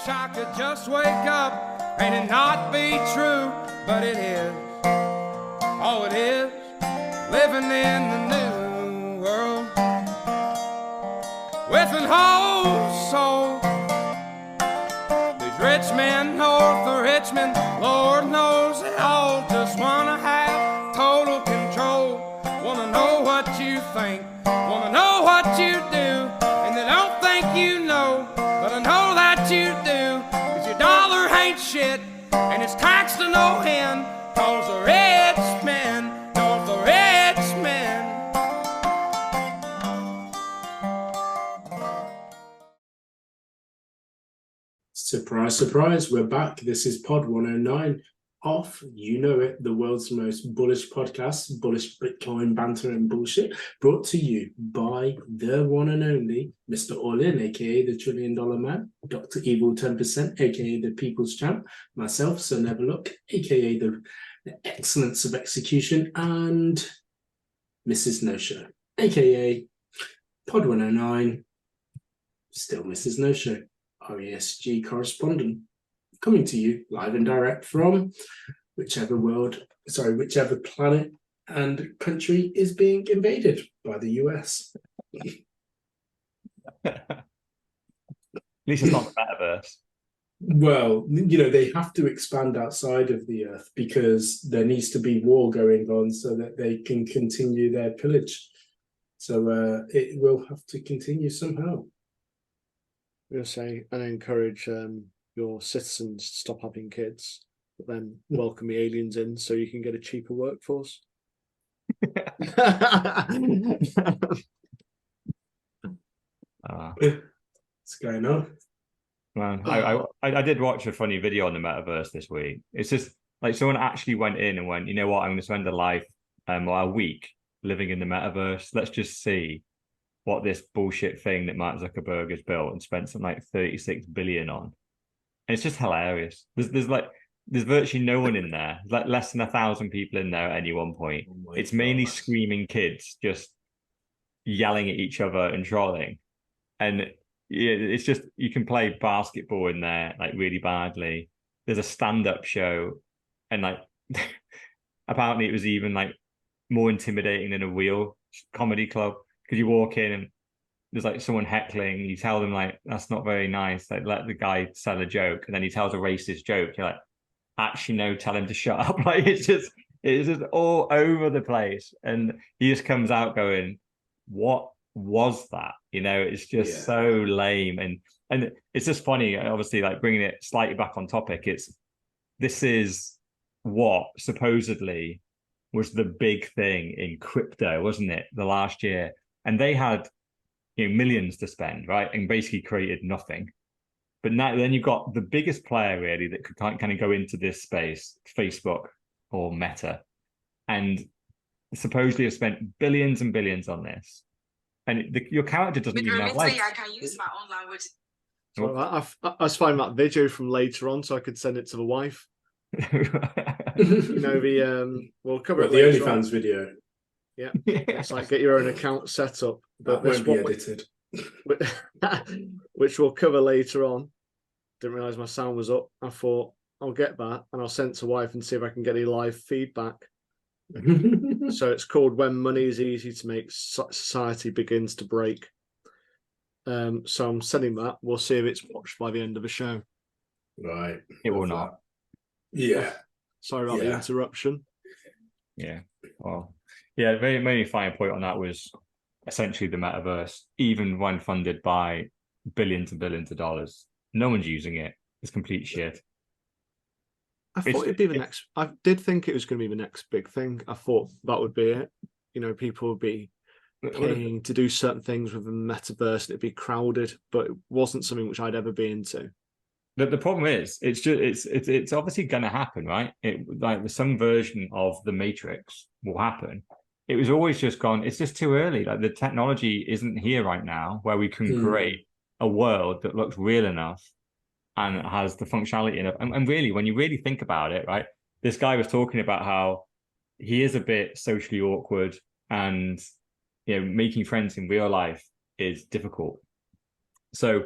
I could just wake up and it not be true, but it is. Oh, it is living in the new world with an whole soul. These rich men north of Richmond, Lord knows they all just wanna have total control. Wanna know what you think, wanna know what you do, and they don't think you know, but I know that you do, 'cause your dollar ain't shit, and it's taxed to no end, 'cause the rich men, north the rich men. Surprise, surprise, we're back. This is Pod 109 off, you know it, the world's most bullish podcast, bullish Bitcoin banter and bullshit, brought to you by the one and only Mr. All-In, aka the $1 trillion man, Dr. Evil 10%, aka the People's Champ, myself, Sir Never Look, aka the Excellence of Execution, and Mrs. No Show, aka Pod 109, still Mrs. No Show, RESG correspondent, coming to you live and direct from whichever planet and country is being invaded by the US. At least it's not the metaverse. Well, you know, they have to expand outside of the Earth because there needs to be war going on so that they can continue their pillage. So it will have to continue somehow. We'll say and encourage your citizens to stop having kids, but then welcome the aliens in so you can get a cheaper workforce. What's going on? Man, I did watch a funny video on the metaverse this week. It's just like someone actually went in and went, you know what, I'm going to spend a week living in the metaverse. Let's just see what this bullshit thing that Mark Zuckerberg has built and spent something like 36 billion on. And it's just hilarious. There's virtually no one in there. There's like less than 1,000 people in there at any one point. It's mainly screaming kids just yelling at each other and trolling. And yeah, it's just, you can play basketball in there like really badly. There's a stand-up show, and like apparently it was even like more intimidating than a real comedy club, because you walk in and there's like someone heckling, you tell them like, that's not very nice, like let the guy tell a joke, and then he tells a racist joke, you're like, actually no, tell him to shut up. Like it's just all over the place, and he just comes out going, what was that? You know, it's just so lame. And it's just funny, obviously, like bringing it slightly back on topic, this is what supposedly was the big thing in crypto, wasn't it, the last year? And they had, you know, millions to spend, right? And basically created nothing. But now then you've got the biggest player really that could kind of go into this space, Facebook or Meta, and supposedly have spent billions and billions on this. And your character doesn't even have legs. I can use my own language. So I was finding that video from later on so I could send it to the wife. You know, we'll cover it the later OnlyFans on. video. Yeah, it's like get your own account set up. That won't be edited. Which we'll cover later on. Didn't realise my sound was up. I thought I'll get that and I'll send it to wife and see if I can get any live feedback. So it's called When Money is Easy to Make, Society Begins to Break. So I'm sending that. We'll see if it's watched by the end of the show. Right. It will not. Yeah. Sorry about the interruption. Yeah. Well, yeah, the very fine point on that was essentially the metaverse, even when funded by billions and billions of dollars, no one's using it. It's complete shit. I thought it'd be the next. I did think it was going to be the next big thing. I thought that would be it. You know, people would be paying to do certain things with the metaverse, and it'd be crowded, but it wasn't something which I'd ever be into. The problem is, it's obviously going to happen, right? Like some version of the Matrix will happen. It was always just gone. It's just too early. Like the technology isn't here right now where we can create a world that looks real enough and has the functionality enough. And really, when you really think about it, right? This guy was talking about how he is a bit socially awkward, and you know, making friends in real life is difficult. So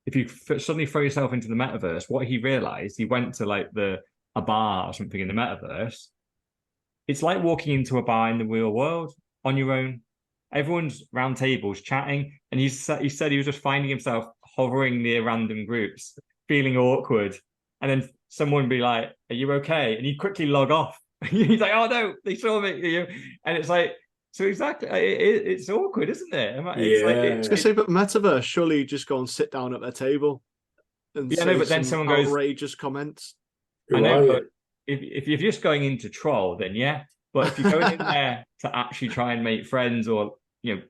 if you suddenly throw yourself into the metaverse, what he realized, he went to like a bar or something in the metaverse. It's like walking into a bar in the real world on your own. Everyone's round tables chatting, and he said he was just finding himself hovering near random groups, feeling awkward, and then someone would be like, "Are you okay?" And he'd quickly log off. He's like, "Oh no, they saw me," and it's like, so exactly, it's awkward, isn't it? It's like, I was gonna say, but metaverse, surely you just go and sit down at their table and yeah, say no, but then some someone goes, outrageous comments. Who I know, are but you? if you're just going into troll, then yeah. But if you're going in there to actually try and make friends or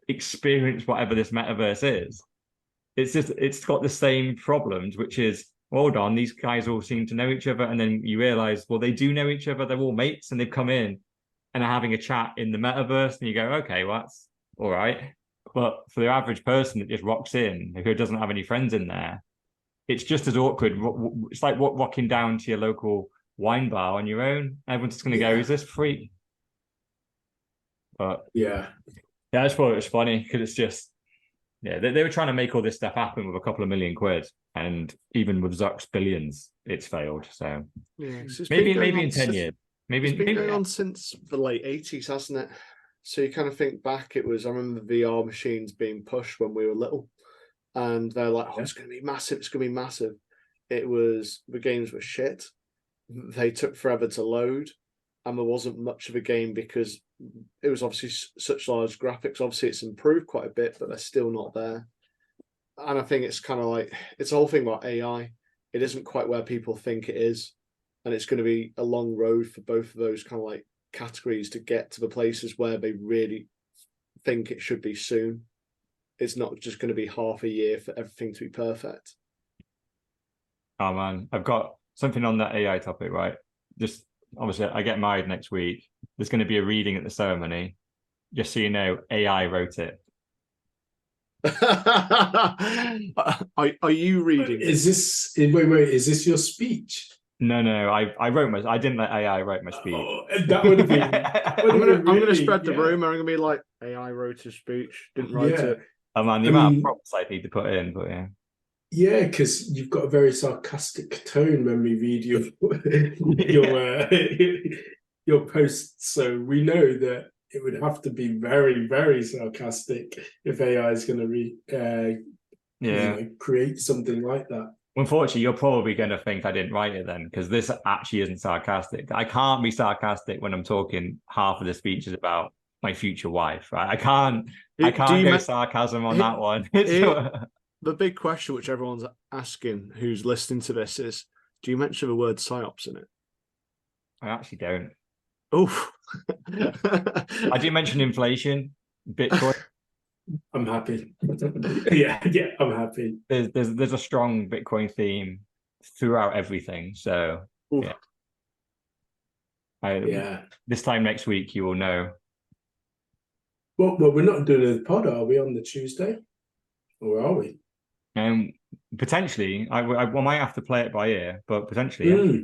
experience whatever this metaverse is, it's got the same problems, which is, hold on, these guys all seem to know each other, and then you realize, well, they do know each other, they're all mates, and they've come in and are having a chat in the metaverse, and you go, okay, well, that's all right. But for the average person that just rocks in, who doesn't have any friends in there, it's just as awkward. It's like walking down to your local wine bar on your own. Everyone's just going to go, is this free? But Yeah. I just thought it was funny because it's just, they were trying to make all this stuff happen with a couple of million quid, and even with Zuck's billions, it's failed. So Yeah, maybe in 10 years, it's been going on since the late 80s, hasn't it? So you kind of think back, I remember the VR machines being pushed when we were little, and they're like, oh, it's going to be massive, it's going to be massive. The games were shit. They took forever to load, and there wasn't much of a game because it was obviously such large graphics. Obviously, it's improved quite a bit, but they're still not there. And I think it's kind of like, it's a whole thing about AI. It isn't quite where people think it is. And it's going to be a long road for both of those kind of like categories to get to the places where they really think it should be soon. It's not just going to be half a year for everything to be perfect. Oh man, I've got something on that AI topic, right? Just obviously, I get married next week. There's going to be a reading at the ceremony. Just so you know, AI wrote it. Are you reading? Is this wait? Is this your speech? No, I didn't let AI write my speech. Oh, that would have been. I'm gonna spread the rumor. I'm gonna be like, AI wrote a speech, didn't write it. Oh man, the amount of prompts I need to put in, but yeah. Yeah, because you've got a very sarcastic tone when we read your posts, so we know that it would have to be very, very sarcastic if AI is going to create something like that. Unfortunately, you're probably going to think I didn't write it then, because this actually isn't sarcastic. I can't be sarcastic when I'm talking half of the speech is about my future wife, right? I can't go sarcasm on that one. The big question which everyone's asking who's listening to this is, do you mention the word psyops in it? I actually don't. Oh, I do mention inflation, Bitcoin. I'm happy. yeah, I'm happy. There's a strong Bitcoin theme throughout everything. So this time next week you will know. Well, we're not doing a pod, are we, on the Tuesday? Or are we? Potentially, I might have to play it by ear, but potentially, yeah.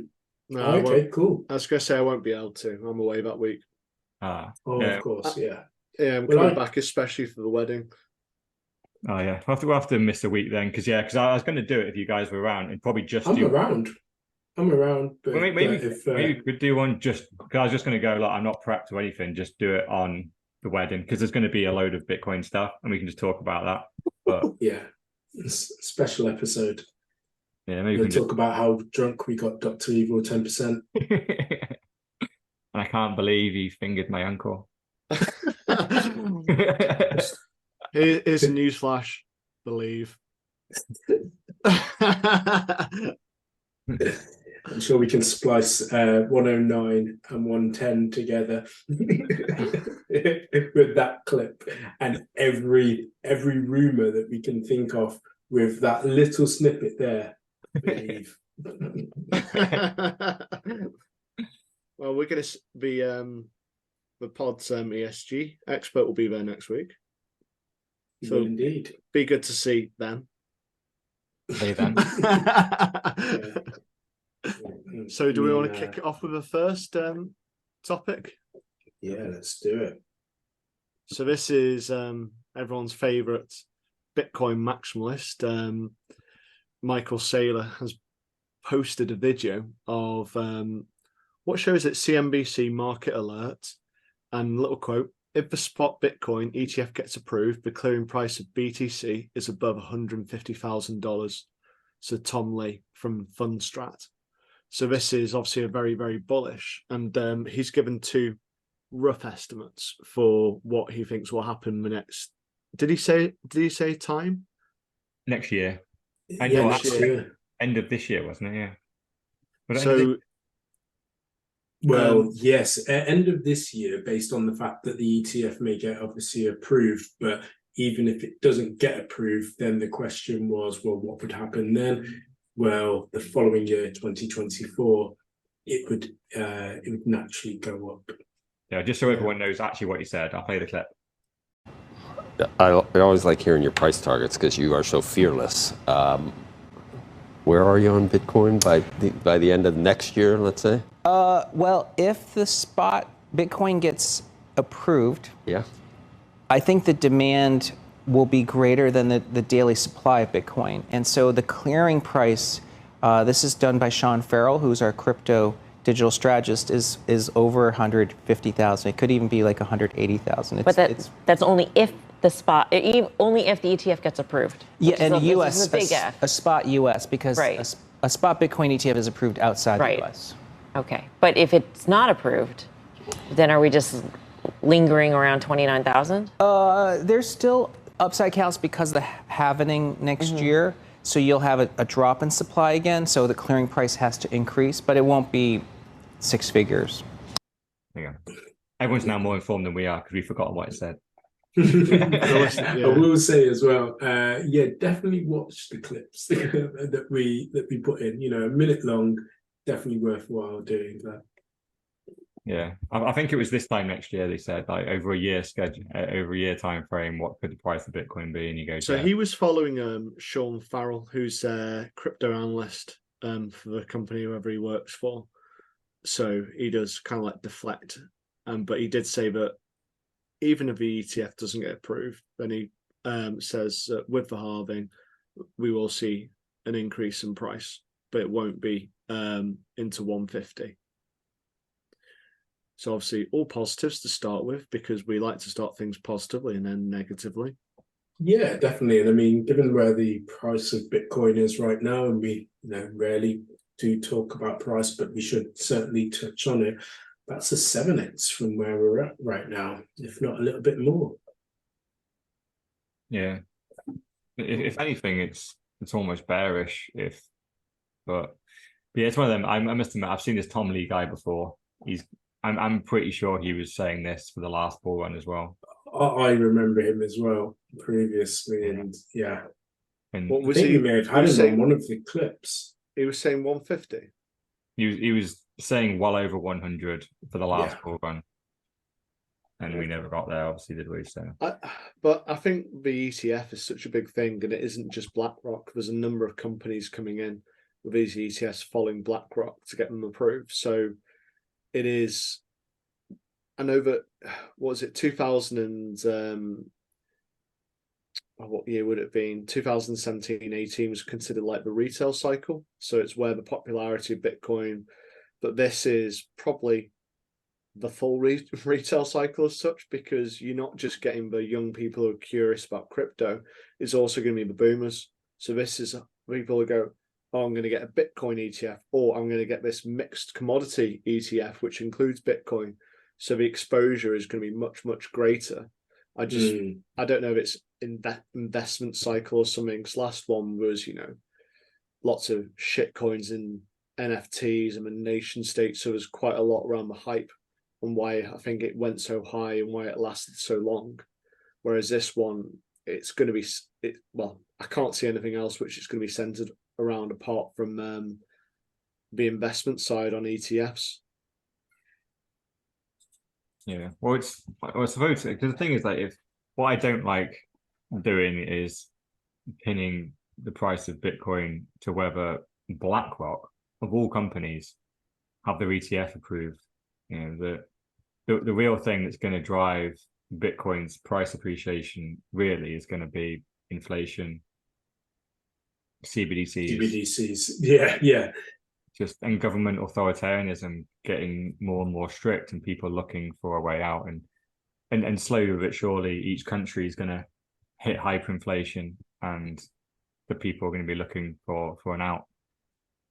No, okay, cool. I was going to say I won't be able to. I'm away that week. Of course, yeah. Yeah, I'm coming back especially for the wedding. Oh yeah, we'll have to miss a week then, because I was going to do it if you guys were around, and probably just I'm around, but maybe we could do one just because I was just going to go like I'm not prepped or anything, just do it on the wedding because there's going to be a load of Bitcoin stuff, and we can just talk about that. But yeah, special episode. Yeah, maybe we'll talk about how drunk we got Dr. Evil 10%. And I can't believe he fingered my uncle. Here's a newsflash. Believe. I'm sure we can splice 109 and 110 together with that clip and every rumor that we can think of with that little snippet there. Believe. Well, we're going to be the pod's ESG expert will be there next week. So indeed, be good to see then. See then. So, do we want to kick it off with the first topic? Yeah, let's do it. So, this is everyone's favorite Bitcoin maximalist. Michael Saylor has posted a video of what shows it CNBC Market Alert, and little quote: if the spot Bitcoin ETF gets approved, the clearing price of BTC is above $150,000. So Tom Lee from Fundstrat. So this is obviously a very, very bullish, and he's given 2 rough estimates for what he thinks will happen the next. Did he say time? Next year. Next year. End of this year, wasn't it? Yeah. Was it So, well, yes, end of this year, based on the fact that the ETF may get obviously approved, but even if it doesn't get approved, then the question was, well, what would happen then? Well, the following year, 2024, it would naturally go up. Yeah, just so everyone knows actually what he said, I'll play the clip. I always like hearing your price targets because you are so fearless. Where are you on Bitcoin by the end of next year, let's say? Well, if the spot Bitcoin gets approved, Yeah. I think the demand will be greater than the daily supply of Bitcoin. And so the clearing price, this is done by Sean Farrell, who's our crypto digital strategist, is over 150,000. It could even be like 180,000. But that's only if the spot, only if the ETF gets approved. Yeah, and a US, big F. a spot US, because Right. a spot Bitcoin ETF is approved outside Right. the US. Okay, but if it's not approved, then are we just lingering around 29,000? There's still upside counts because of the halvening next year. So you'll have a drop in supply again. So the clearing price has to increase, but it won't be 6 figures. Yeah. Everyone's now more informed than we are because we've forgotten what it said. I will say as well, definitely watch the clips that we put in. You know, a minute long, definitely worthwhile doing that. Yeah, I think it was this time next year they said like over a year time frame, what could the price of Bitcoin be? And you go, So he was following Sean Farrell, who's a crypto analyst for the company whoever he works for. So he does kind of like deflect, but he did say that even if the ETF doesn't get approved, then he says that with the halving, we will see an increase in price, but it won't be into 150. So obviously all positives to start with, because we like to start things positively and then negatively. Yeah, definitely. And I mean, given where the price of Bitcoin is right now, and we rarely do talk about price, but we should certainly touch on it. That's a 7x from where we're at right now, if not a little bit more. Yeah. If anything, it's almost bearish. But yeah, it's one of them. I must admit, I've seen this Tom Lee guy before. I'm pretty sure he was saying this for the last bull run as well. I remember him as well previously, and yeah. And What was I think he? we may have had him on one of the clips. He was saying 150. he was saying well over 100 for the last Yeah. bull run, and we never got there, obviously, did we? So, But I think the ETF is such a big thing, and it isn't just BlackRock. There's a number of companies coming in with these ETFs following BlackRock to get them approved. So it is. I know that, what was it, 2000 and what year would it have been? 2017, 18 was considered like the retail cycle. So it's where the popularity of Bitcoin, but this is probably the full retail cycle as such, because you're not just getting the young people who are curious about crypto, it's also going to be the boomers. So this is people who go, oh, I'm going to get a Bitcoin ETF, or I'm going to get this mixed commodity ETF, which includes Bitcoin. So the exposure is going to be much, much greater. I don't know if it's in that investment cycle or something. This last one was, lots of shit coins in NFTs and the nation state. So there's quite a lot around the hype and why I think it went so high and why it lasted so long. Whereas this one, it's going to be, I can't see anything else which is going to be centered around apart from the investment side on ETFs. yeah. Well, I suppose, because the thing is, like, what I don't like doing is pinning the price of Bitcoin to whether BlackRock, of all companies, have their ETF approved. The real thing that's going to drive Bitcoin's price appreciation really is going to be inflation. CBDCs, CBDCs. Yeah. just and government authoritarianism getting more and more strict, and people looking for a way out, and slowly but surely, each country is going to hit hyperinflation, and the people are going to be looking for an out.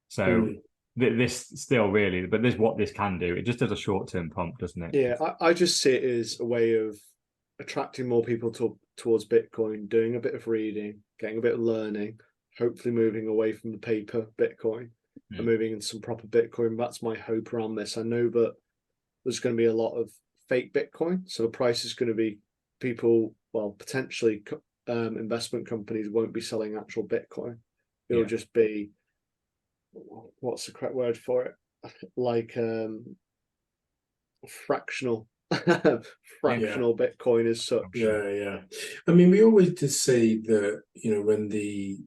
So this still really, but this what this can do. It just does a short-term pump, doesn't it? Yeah, I just see it as a way of attracting more people towards Bitcoin, doing a bit of reading, getting a bit of learning, hopefully moving away from the paper Bitcoin and moving into some proper Bitcoin. That's my hope around this. I know that there's going to be a lot of fake Bitcoin, so the price is going to be potentially investment companies won't be selling actual Bitcoin. It'll just be, what's the correct word for it? Like fractional Bitcoin as such. Yeah. I mean, we always did say that, when the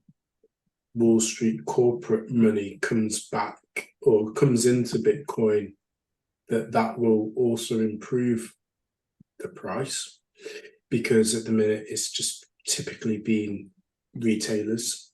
Wall Street corporate money comes back or comes into Bitcoin, that will also improve the price, because at the minute it's just typically been retailers.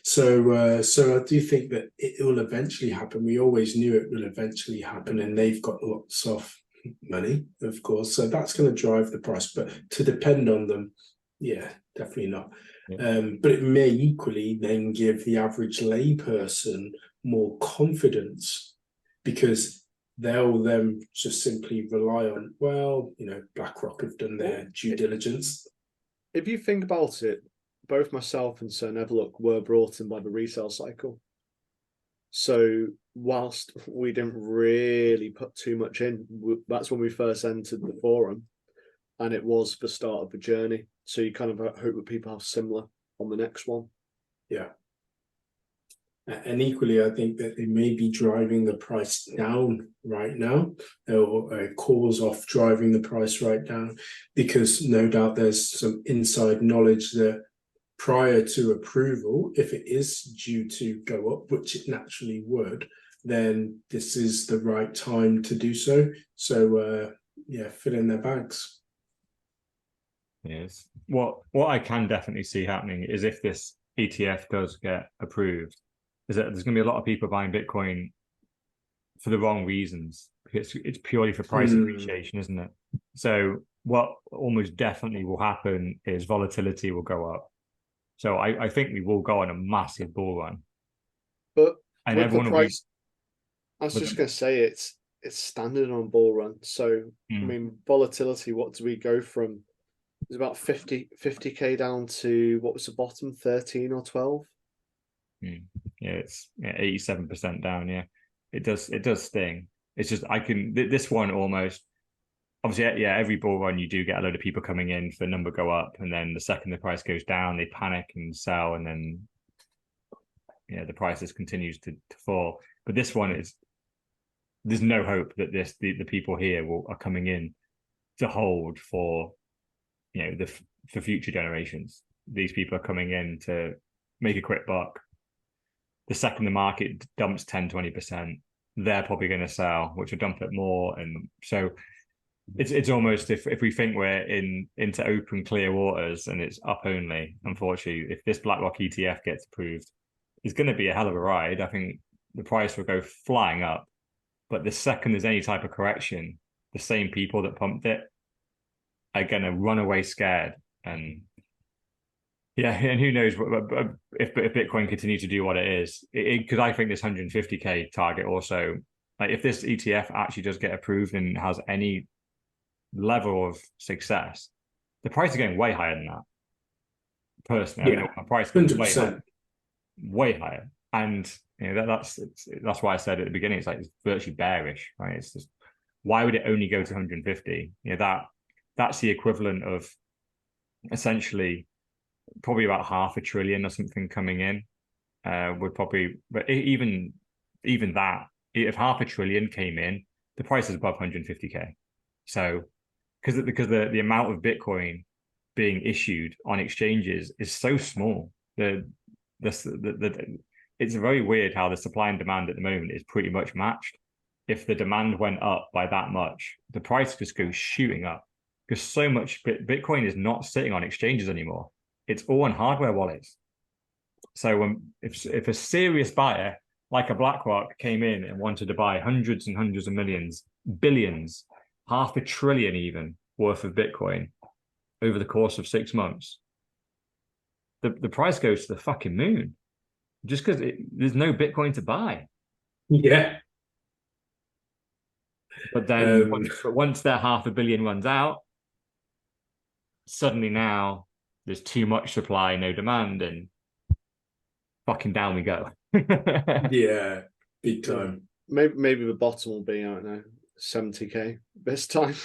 So I do think that it will eventually happen. We always knew it will eventually happen, and they've got lots of money, of course. So that's going to drive the price. But to depend on them, yeah, definitely not. But it may equally then give the average layperson more confidence, because they'll then just simply rely on, BlackRock have done their due diligence. If you think about it, both myself and Sir Neverlook were brought in by the resale cycle. So whilst we didn't really put too much in, that's when we first entered the forum, and it was the start of the journey. So you kind of hope that people have similar on the next one. Yeah. And equally, I think that they may be driving the price down right now, or cause off driving the price right down, because no doubt there's some inside knowledge that prior to approval, if it is due to go up, which it naturally would, then this is the right time to do so. So, fill in their bags. Yes. What I can definitely see happening is, if this ETF does get approved, is that there's going to be a lot of people buying Bitcoin for the wrong reasons. It's purely for price appreciation, isn't it? So what almost definitely will happen is volatility will go up. So I think we will go on a massive bull run. But and with everyone the price, I was just going to say it's standard on bull run. So I mean, volatility. What do we go from? It's about 50k down to, what was the bottom, 13 or 12? Yeah, it's 87% down. Yeah, it does sting. It's just this one almost, obviously, every bull run you do get a load of people coming in for number go up, and then the second the price goes down, they panic and sell, and then the price just continues to fall. But this one there's no hope that the people here are coming in to hold for for future generations. These people are coming in to make a quick buck. The second the market dumps 10-20%, they're probably going to sell, which will dump it more. And so it's almost, if we think we're into open, clear waters and it's up only, unfortunately, if this BlackRock ETF gets approved, it's going to be a hell of a ride. I think the price will go flying up. But the second there's any type of correction, the same people that pumped it are going to run away scared. And and who knows if Bitcoin continues to do what it is, because I think this 150k target also, like if this ETF actually does get approved and has any level of success, the price is going way higher than that. Personally, I mean, my price goes way higher, and that's why I said at the beginning, it's virtually bearish, right? It's just, why would it only go to 150? That's the equivalent of essentially probably about $500 billion or something coming in. Would probably, but even that, if $500 billion came in, the price is above 150k. So because the amount of Bitcoin being issued on exchanges is so small, it's very weird how the supply and demand at the moment is pretty much matched. If the demand went up by that much, the price just goes shooting up, because so much Bitcoin is not sitting on exchanges anymore. It's all on hardware wallets. So if a serious buyer like a BlackRock came in and wanted to buy hundreds and hundreds of millions, billions, $500 billion even worth of Bitcoin over the course of 6 months, the price goes to the fucking moon just because there's no Bitcoin to buy. Yeah. But then once their $500 million runs out, suddenly now there's too much supply, no demand, and fucking down we go. Yeah, big time. Maybe the bottom will be, I don't know, 70k this time.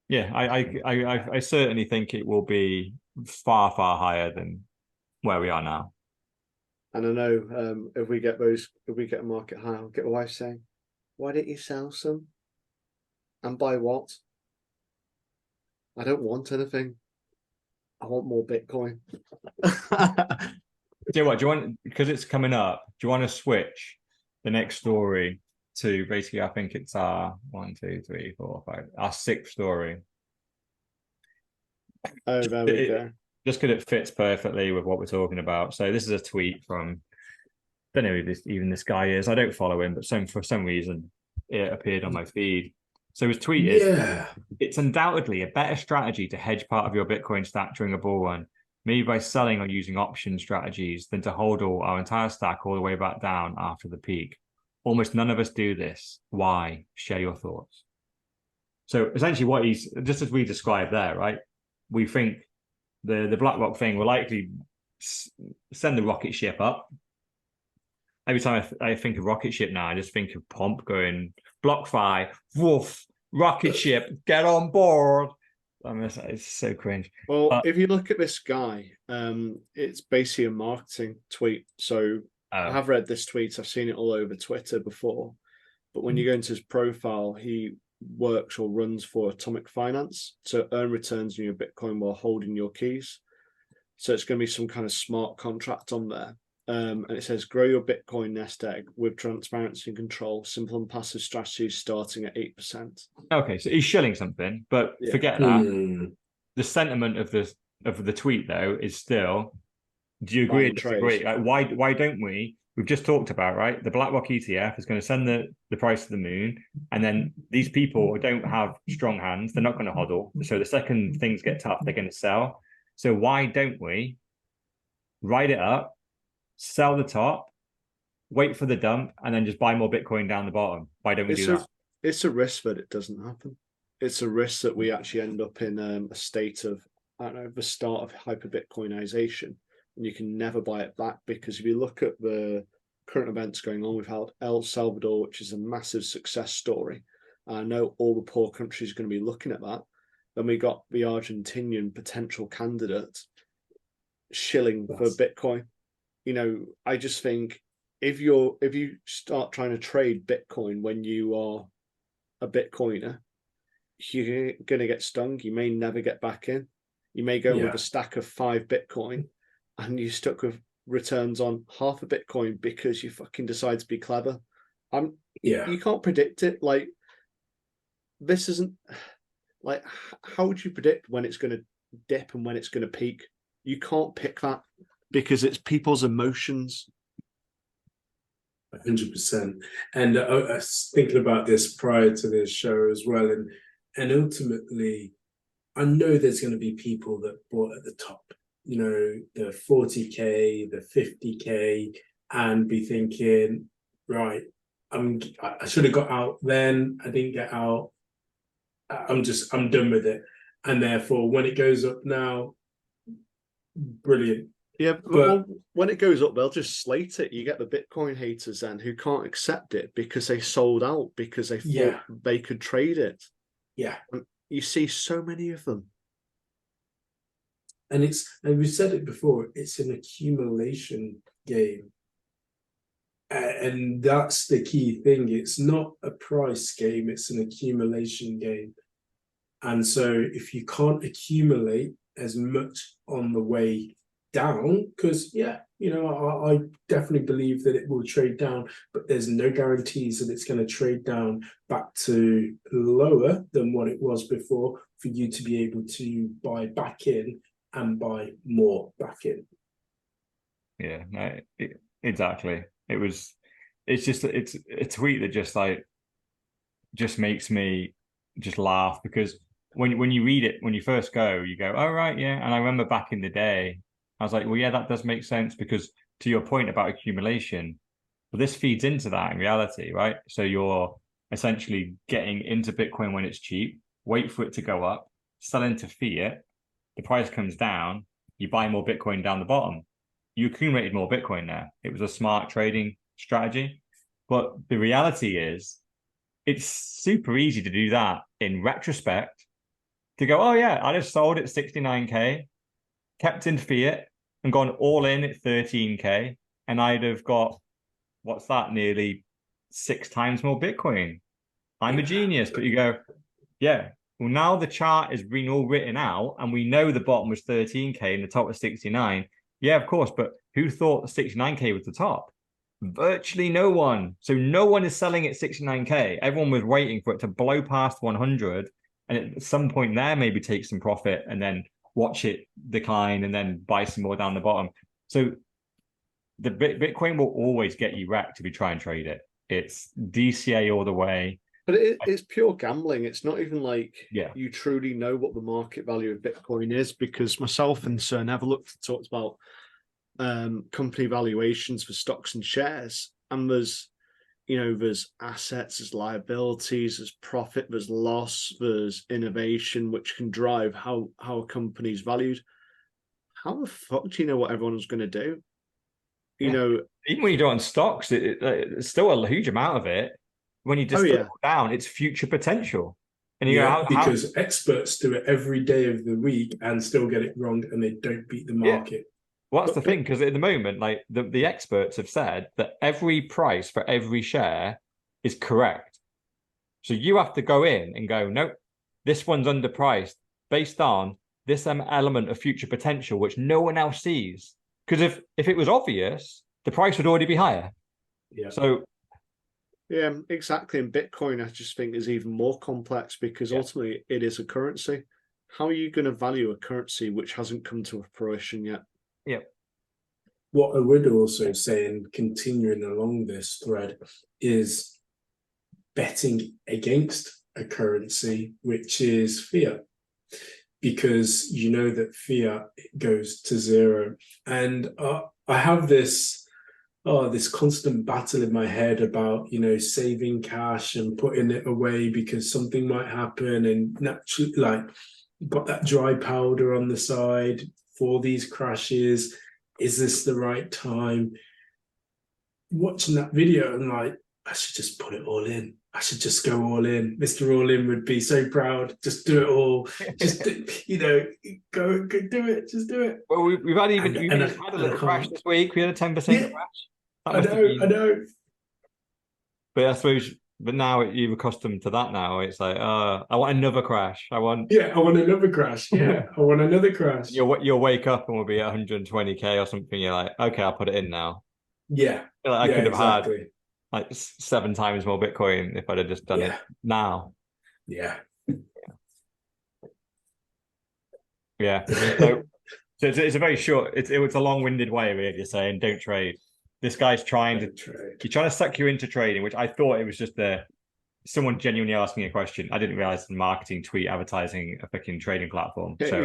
Yeah, I certainly think it will be far, far higher than where we are now. And I know if we get a market high, I'll get my wife saying, "Why didn't you sell some? And buy what? I don't want anything. I want more Bitcoin." Do you know what? Do you want, because it's coming up, do you want to switch the next story to basically, I think it's our 1, 2, 3, 4, 5, our 6th story. Oh, there we go. Just because it fits perfectly with what we're talking about. So this is a tweet from, I don't know who this guy is. I don't follow him, but for some reason it appeared on my feed. So his tweet is, it's undoubtedly a better strategy to hedge part of your Bitcoin stack during a bull run, maybe by selling or using option strategies, than to hold our entire stack all the way back down after the peak. Almost none of us do this. Why? Share your thoughts. So essentially what he's, just as we described there, right? We think the BlackRock thing will likely send the rocket ship up. Every time I think of rocket ship now, I just think of Pomp going, BlockFi, woof, rocket ship, get on board. I mean, it's so cringe. Well, if you look at this guy, it's basically a marketing tweet. So I have read this tweet. I've seen it all over Twitter before. But when you go into his profile, he works or runs for Atomic Finance to earn returns on your Bitcoin while holding your keys. So it's going to be some kind of smart contract on there. And it says, grow your Bitcoin nest egg with transparency and control, simple and passive strategies starting at 8%. Okay, so he's shilling something, but forget that. The sentiment of the tweet, though, is still, do you agree or disagree? Like, why don't we? We've just talked about, right? The BlackRock ETF is going to send the price to the moon, and then these people don't have strong hands. They're not going to hodl. So the second things get tough, they're going to sell. So why don't we ride it up, sell the top, wait for the dump, and then just buy more Bitcoin down the bottom? Why don't we do that? It's a risk that it doesn't happen. It's a risk that we actually end up in a state of, I don't know, the start of hyper Bitcoinization, and you can never buy it back. Because if you look at the current events going on, we've had El Salvador, which is a massive success story. I know all the poor countries are going to be looking at that. Then we got the Argentinian potential candidate shilling for Bitcoin. You know, I just think if you start trying to trade Bitcoin when you are a Bitcoiner, you're going to get stung. You may never get back in. You may go with a stack of 5 Bitcoin and you're stuck with returns on half a Bitcoin because you fucking decide to be clever. You can't predict it. Like, this isn't like, how would you predict when it's going to dip and when it's going to peak? You can't pick that because it's people's emotions. 100%. And I was thinking about this prior to this show as well. And ultimately, I know there's going to be people that bought at the top, you know, the 40K, the 50K, and be thinking, right, I should have got out then. I didn't get out. I'm done with it. And therefore, when it goes up now, brilliant. Yeah, but when it goes up, they'll just slate it. You get the Bitcoin haters then who can't accept it because they sold out, because they thought they could trade it. Yeah. And you see so many of them. And we've said it before, it's an accumulation game. And that's the key thing. It's not a price game, it's an accumulation game. And so if you can't accumulate as much on the way down, because I definitely believe that it will trade down, but there's no guarantees that it's going to trade down back to lower than what it was before for you to be able to buy back in and buy more back in. Yeah, no, exactly. It's just, it's a tweet that just makes me just laugh, because when you read it, when you first go, you go, oh, right, yeah. And I remember back in the day, I was like, well, yeah, that does make sense, because to your point about accumulation, well, this feeds into that in reality, right? So you're essentially getting into Bitcoin when it's cheap, wait for it to go up, sell into fiat, the price comes down, you buy more Bitcoin down the bottom. You accumulated more Bitcoin there. It was a smart trading strategy. But the reality is, it's super easy to do that in retrospect, to go, oh, yeah, I just sold at 69K, kept in fiat, and gone all in at 13K. And I'd have got, what's that, nearly 6 times more Bitcoin. I'm a genius. But you go, yeah, well, now the chart has been all written out, and we know the bottom was 13K and the top was 69. Yeah, of course. But who thought 69K was the top? Virtually no one. So no one is selling at 69K. Everyone was waiting for it to blow past 100, and at some point there, maybe take some profit and then watch it decline and then buy some more down the bottom. So the Bitcoin will always get you wrecked if you try and trade it. It's DCA all the way. But it's pure gambling. It's not even like Yeah. you truly know what the market value of Bitcoin is, because myself and Sir Never talked about company valuations for stocks and shares. And there's assets, there's liabilities, there's profit, there's loss, there's innovation, which can drive how a company's valued. How the fuck do you know what everyone's going to do? Even when you do it on stocks, it's still a huge amount of it. When you distill it down, it's future potential. And you go, because experts do it every day of the week and still get it wrong, and they don't beat the market. Yeah. Well, that's the thing, because at the moment, like the experts have said that every price for every share is correct. So you have to go in and go, nope, this one's underpriced based on this element of future potential, which no one else sees. Because if it was obvious, the price would already be higher. Yeah. So. Yeah, exactly. And Bitcoin, I just think, is even more complex, because ultimately it is a currency. How are you going to value a currency which hasn't come to fruition yet? Yeah. What I would also say, and continuing along this thread, is betting against a currency, which is fiat, because you know that fiat goes to zero. And I have this constant battle in my head about, saving cash and putting it away because something might happen, and naturally, like, got that dry powder on the side for these crashes. Is this the right time? Watching that video, I'm like, I should just put it all in. I should just go all in. Mr. All In would be so proud. Just do it all. Just go do it. Just do it. Well, we've had a little crash this week. We had a 10% crash. I know. But I suppose, but now you're accustomed to that. Now it's like, I want another crash. I want another crash. Yeah, I want another crash. You'll wake up and we'll be at 120K or something. You're like, okay, I'll put it in now. Yeah, I could have had like 7 times more Bitcoin if I'd have just done it now. Yeah. Yeah. So it's a very short. It's a long-winded way of just saying don't trade. This guy's he's trying to suck you into trading, which I thought it was just someone genuinely asking a question. I didn't realize the marketing tweet advertising a freaking trading platform. Yeah, so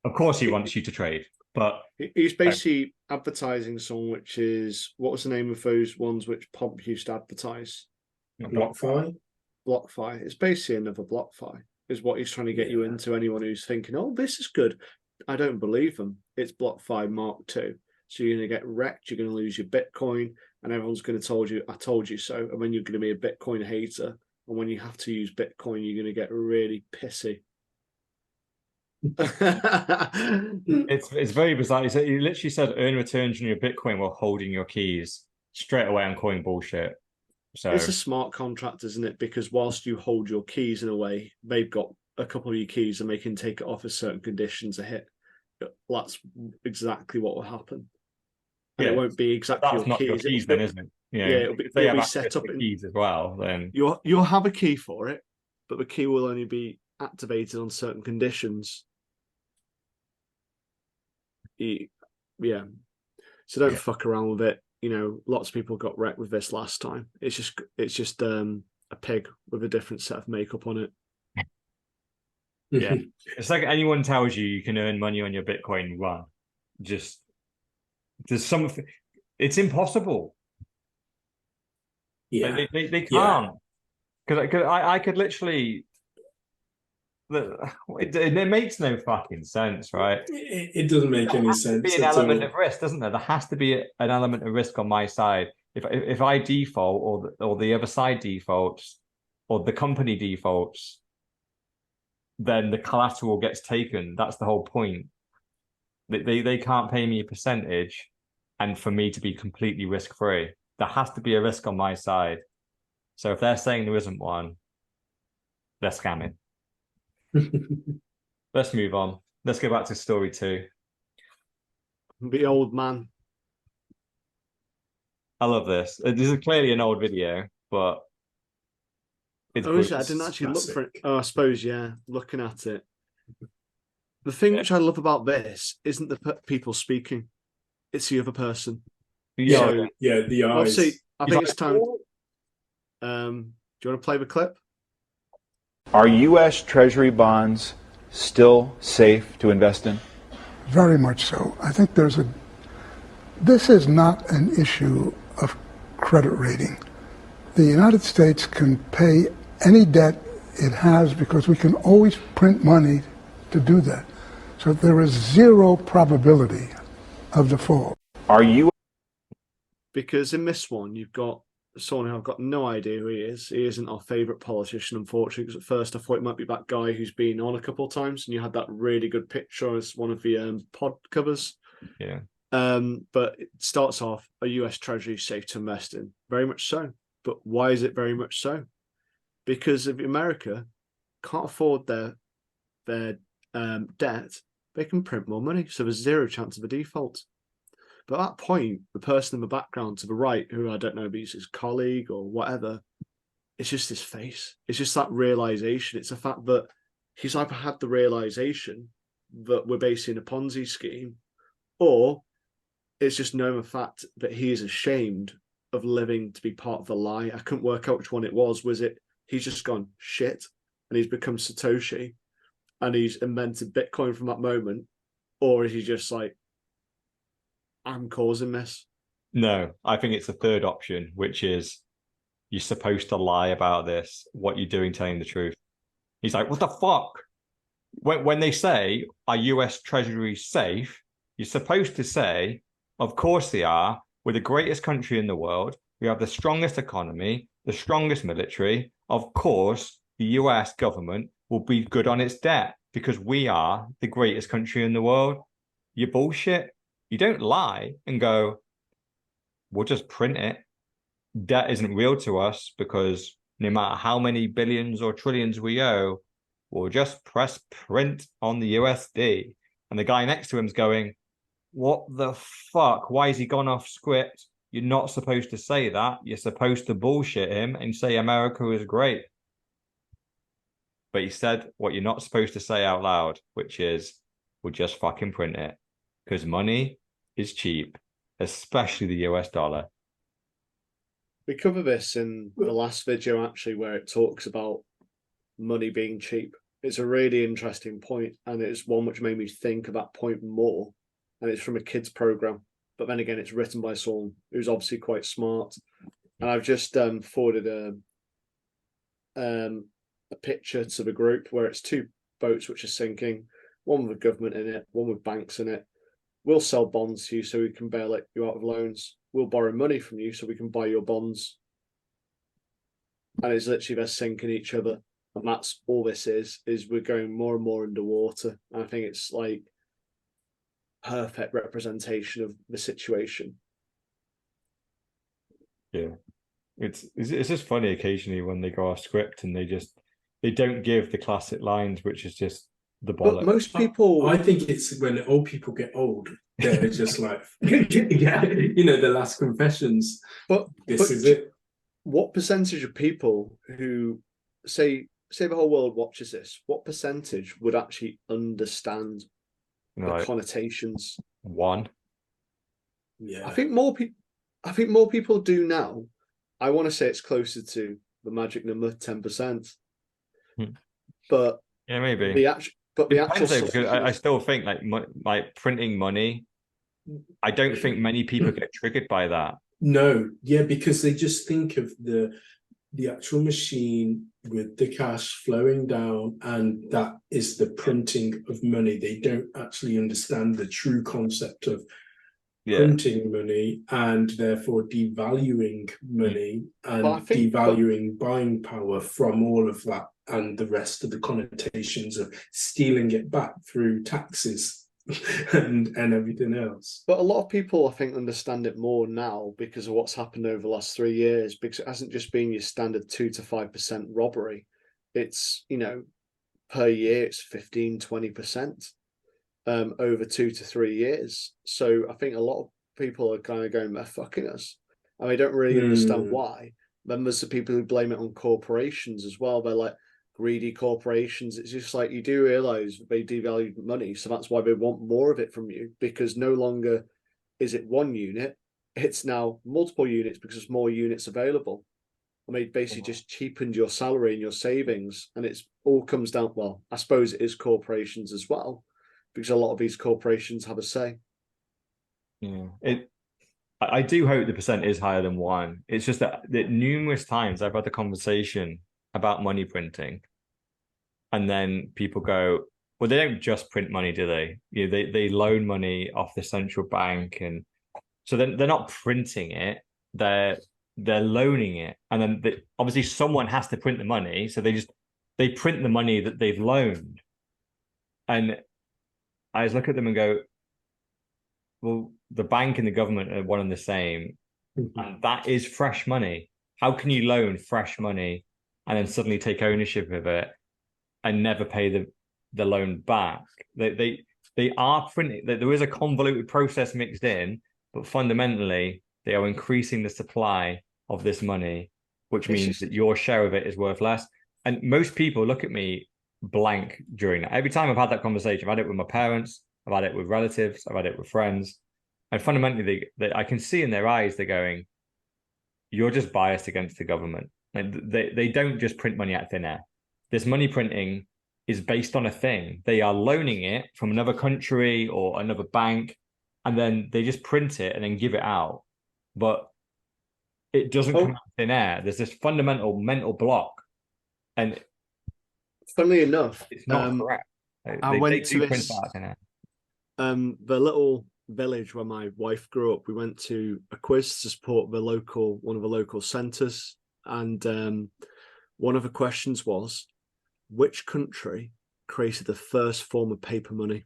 of course he wants you to trade, but he's basically advertising someone, which is, what was the name of those ones which Pomp used to advertise? BlockFi. BlockFi. It's basically another BlockFi, is what he's trying to get you into. Anyone who's thinking, oh, this is good. I don't believe them. It's BlockFi Mark II. So you're going to get wrecked. You're going to lose your Bitcoin, and everyone's going to tell you, I told you so. And then you're going to be a Bitcoin hater. And when you have to use Bitcoin, you're going to get really pissy. It's very bizarre. He literally said earn returns on your Bitcoin while holding your keys. Straight away, I'm calling bullshit. So it's a smart contract, isn't it? Because whilst you hold your keys in a way, they've got a couple of your keys and they can take it off if certain conditions are hit. That's exactly what will happen. And it won't be exactly that's not your keys then, isn't it? Yeah, it'll be set up in keys as well. Then you'll have a key for it, but the key will only be activated on certain conditions. Yeah. So don't fuck around with it. You know, lots of people got wrecked with this last time. It's just a pig with a different set of makeup on it. Yeah. It's like anyone tells you you can earn money on your Bitcoin run. Just there's something. It's impossible. Yeah. They can't. Because I could literally. It makes no fucking sense, right? It doesn't make any sense. Be an element of risk, doesn't there? There has to be an element of risk on my side. If I default or the other side defaults or the company defaults, then the collateral gets taken. That's the whole point. They can't pay me a percentage, and for me to be completely risk free, there has to be a risk on my side. So if they're saying there isn't one, they're scamming. Let's move on. Let's go back to story 2. The old man. I love this. This is clearly an old video, but it's I didn't actually look for it. Oh, I suppose, yeah, looking at it. The thing which I love about this isn't the people speaking, it's the other person. Yeah, So, yeah, the eyes. well, see, I think it's time. Do you want to play the clip? Are U.S. Treasury bonds still safe to invest in? Very much so. I think this is not an issue of credit rating. The United States can pay any debt it has because we can always print money to do that. So there is zero probability of default. Are you? Because in this one, you've got someone who I've got no idea who he is. He isn't our favourite politician, unfortunately, because at first I thought it might be that guy who's been on a couple of times, and you had that really good picture as one of the pod covers. Yeah. But it starts off, a US Treasury safe to invest in? Very much so. But why is it very much so? Because if America can't afford their debt, they can print more money, so there's zero chance of a default. But at that point, the person in the background to the right, who I don't know if he's his colleague or whatever, it's just his face. It's just that realization. It's the fact that he's either had the realization that we're basing a Ponzi scheme, or it's just known the fact that he is ashamed of living to be part of the lie. I couldn't work out which one it was. Was it he's just gone shit and he's become Satoshi and he's invented Bitcoin from that moment? Or is he just like, I'm causing this? No, I think it's the third option, which is you're supposed to lie about this. What you're doing, telling the truth. He's like, what the fuck? When they say, are US Treasury safe? You're supposed to say, of course they are. We're the greatest country in the world. We have the strongest economy, the strongest military. Of course, the US government will be good on its debt because we are the greatest country in the world. You bullshit. You don't lie and go, we'll just print it. Debt isn't real to us because no matter how many billions or trillions we owe, we'll just press print on the USD. And the guy next to him's going, what the fuck? Why has he gone off script? You're not supposed to say that. You're supposed to bullshit him and say America is great. But he said what you're not supposed to say out loud, which is, we'll just fucking print it. Because money is cheap, especially the US dollar. We cover this in the last video, actually, where it talks about money being cheap. It's a really interesting point, and it's one which made me think about point more. And it's from a kids program, but then again, it's written by someone who's obviously quite smart. And I've just forwarded a picture to the group where it's 2 boats which are sinking, one with the government in it, one with banks in it. We'll sell bonds to you so we can bail you out of loans. We'll borrow money from you so we can buy your bonds. And it's literally they're sinking each other. And that's all this is we're going more and more underwater. And I think it's like perfect representation of the situation. Yeah. It's just funny occasionally when they go off script and they don't give the classic lines, which is just the bollocks. But most people, I think it's when old people get old, they're just like, yeah, the last confessions. But this is it. What percentage of people who say the whole world watches this, what percentage would actually understand the connotations? 1. Yeah. I think more people do now. I want to say it's closer to the magic number, 10%. But Yeah, maybe. the actual Depends though, because I still think like printing money. I don't think many people get triggered by that. No, yeah, because they just think of the actual machine with the cash flowing down, and that is the printing of money. They don't actually understand the true concept of printing money and therefore devaluing money and devaluing buying power from all of that and the rest of the connotations of stealing it back through taxes and everything else. But a lot of people, I think, understand it more now because of what's happened over the last 3 years, because it hasn't just been your standard 2 to 5% robbery. It's, per year, it's 15-20% over 2 to 3 years. So I think a lot of people are kind of going, they're fucking us. And they don't really understand why. Then there's the people who blame it on corporations as well. They're like, greedy corporations. It's just like, you do realize they devalued money, so that's why they want more of it from you, because no longer is it one unit, it's now multiple units because there's more units available. And they basically just cheapened your salary and your savings, and it's all comes down, well, I suppose it is corporations as well, because a lot of these corporations have a say. I do hope the percent is higher than 1. It's just that numerous times I've had the conversation about money printing, and then people go, well, they don't just print money, do they? They loan money off the central bank, and so then they're not printing it, they're loaning it, and then obviously someone has to print the money, so they print the money that they've loaned. And I just look at them and go, well, the bank and the government are one and the same, and that is fresh money. How can you loan fresh money and then suddenly take ownership of it and never pay the loan back? They are printing. There is a convoluted process mixed in, but fundamentally they are increasing the supply of this money, which means that your share of it is worth less. And most people look at me blank during that. Every time I've had that conversation, I've had it with my parents, I've had it with relatives, I've had it with friends, and fundamentally I can see in their eyes they're going, you're just biased against the government. And they don't just print money out of thin air. This money printing is based on a thing. They are loaning it from another country or another bank, and then they just print it and then give it out. But it doesn't come out of thin air. There's this fundamental mental block. And funnily enough, it's not correct. I went to print this, out of thin air. The little village where my wife grew up. We went to a quiz to support one of the local centres, and one of the questions was, which country created the first form of paper money?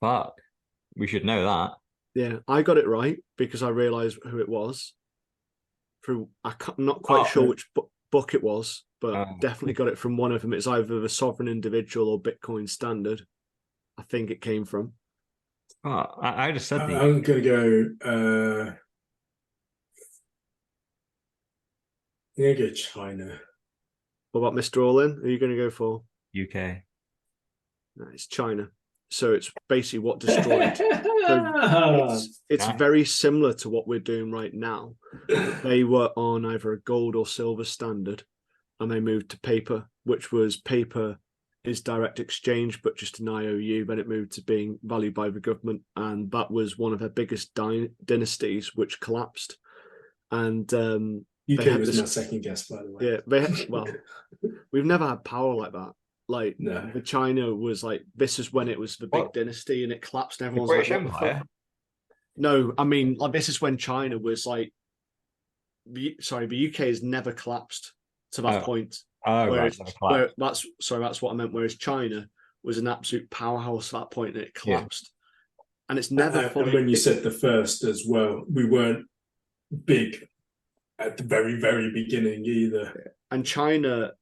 Fuck, we should know that. Yeah, I got it right because I realised who it was through. I'm not quite sure which book it was, but definitely got it from one of them. It's either the Sovereign Individual or Bitcoin Standard. I think it came from. I just said I'm gonna go. I'm gonna go China. What about Mr. All-In? Who are you going to go for? UK. No, it's China. So it's basically what destroyed. It's very similar to what we're doing right now. They were on either a gold or silver standard, and they moved to paper, which was paper is direct exchange, but just an IOU. Then it moved to being valued by the government, and that was one of their biggest dynasties, which collapsed. And UK was my second guess, by the way. Yeah, we've never had power like that. Like the China was like, this is when it was the big dynasty, and it collapsed. And everyone's like, what the fuck? No, I mean, like, this is when China was like, the UK has never collapsed to that point. Whereas, that's what I meant. Whereas China was an absolute powerhouse at that point, and it collapsed. And it's never fully. And when you said the first as well, we weren't big at the very, very beginning either. And China,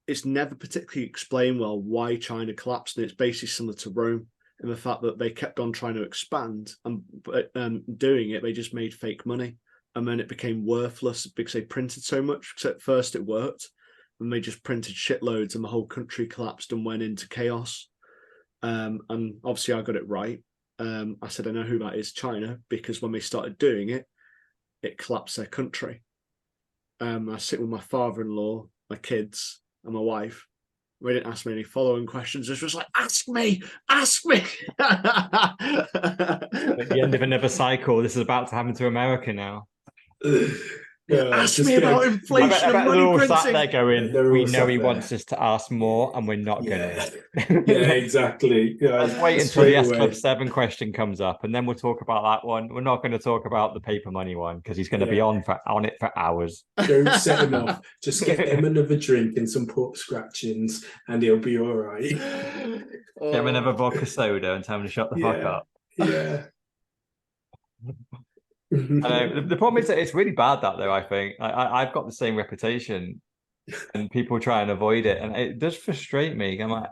it's never particularly explained well why China collapsed, and it's basically similar to Rome in the fact that they kept on trying to expand, and doing it, they just made fake money, and then it became worthless because they printed so much. Because at first it worked, and they just printed shitloads, and the whole country collapsed and went into chaos. And obviously I got it right. I said, I know who that is, China, because when they started doing it, it collapsed their country. I sit with my father-in-law, my kids, and my wife. They didn't ask me any following questions. It was just like, ask me. At the end of another cycle, this is about to happen to America now. Ask me about inflation I bet and money they're all sat printing. there going, They're we all know sat he there. wants us to ask more and we're not Yeah, going to. yeah, exactly. Yeah, Let's wait until straight the S away. Club 7 question comes up and then we'll talk about that one. We're not going to talk about the paper money one because he's going to be Yeah. on it for hours. Don't set him off. Just get him another drink and some pork scratchings and he'll be all right. Get him another vodka soda and tell him to shut the fuck up. Yeah. The problem is that it's really bad that though, I think. I've got the same reputation and people try and avoid it. And it does frustrate me. I'm like,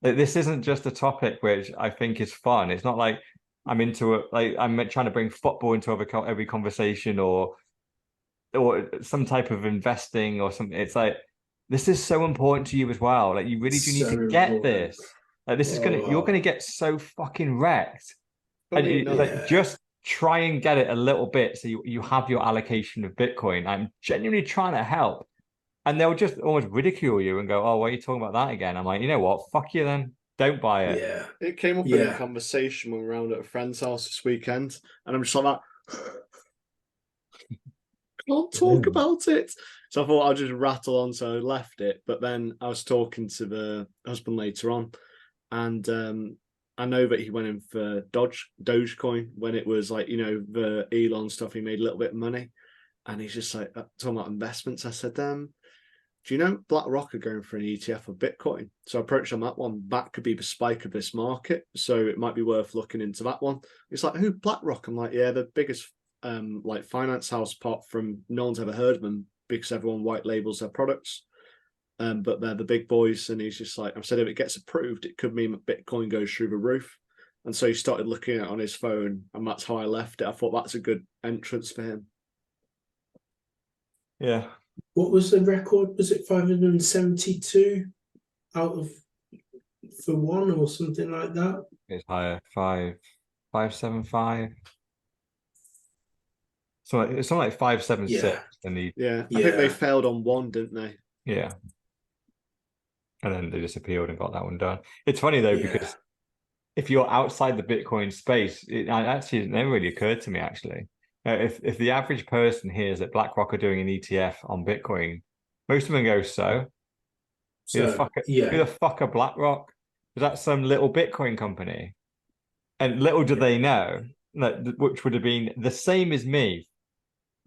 this isn't just a topic which I think is fun. It's not like I'm into it. Like I'm trying to bring football into every conversation or some type of investing or something. It's like, this is so important to you as well. Like you really do need to get this. Like this is you're gonna get so fucking wrecked. And like, just try and get it a little bit so you have your allocation of Bitcoin. I'm genuinely trying to help. And they'll just almost ridicule you and go, oh, why are you talking about that again? I'm like, you know what? Fuck you then. Don't buy it. Yeah. It came up in a conversation when we were around at a friend's house this weekend. And I'm just like, can't talk about it. So I thought I'll just rattle on. So I left it. But then I was talking to the husband later on. And I know that he went in for Dogecoin when it was like, you know, the Elon stuff. He made a little bit of money. And he's just like, talking about investments. I said, do you know BlackRock are going for an ETF of Bitcoin? So I approached on that one. That could be the spike of this market. So it might be worth looking into that one. It's like, who, BlackRock? I'm like, yeah, the biggest like finance house apart from no one's ever heard of them because everyone white labels their products. But they're the big boys. And he's just like, I said, if it gets approved, it could mean that Bitcoin goes through the roof. And so he started looking at it on his phone. And that's how I left it. I thought that's a good entrance for him. Yeah. What was the record? Was it 572 out of for one or something like that? It's higher, 575. So it's something like 576. Yeah. I think they failed on one, didn't they? Yeah. And then they just appealed and got that one done. It's funny though, because if you're outside the Bitcoin space, it never really occurred to me actually. If the average person hears that BlackRock are doing an ETF on Bitcoin, most of them go, who the fuck are BlackRock? Is that some little Bitcoin company? And little do they know that, which would have been the same as me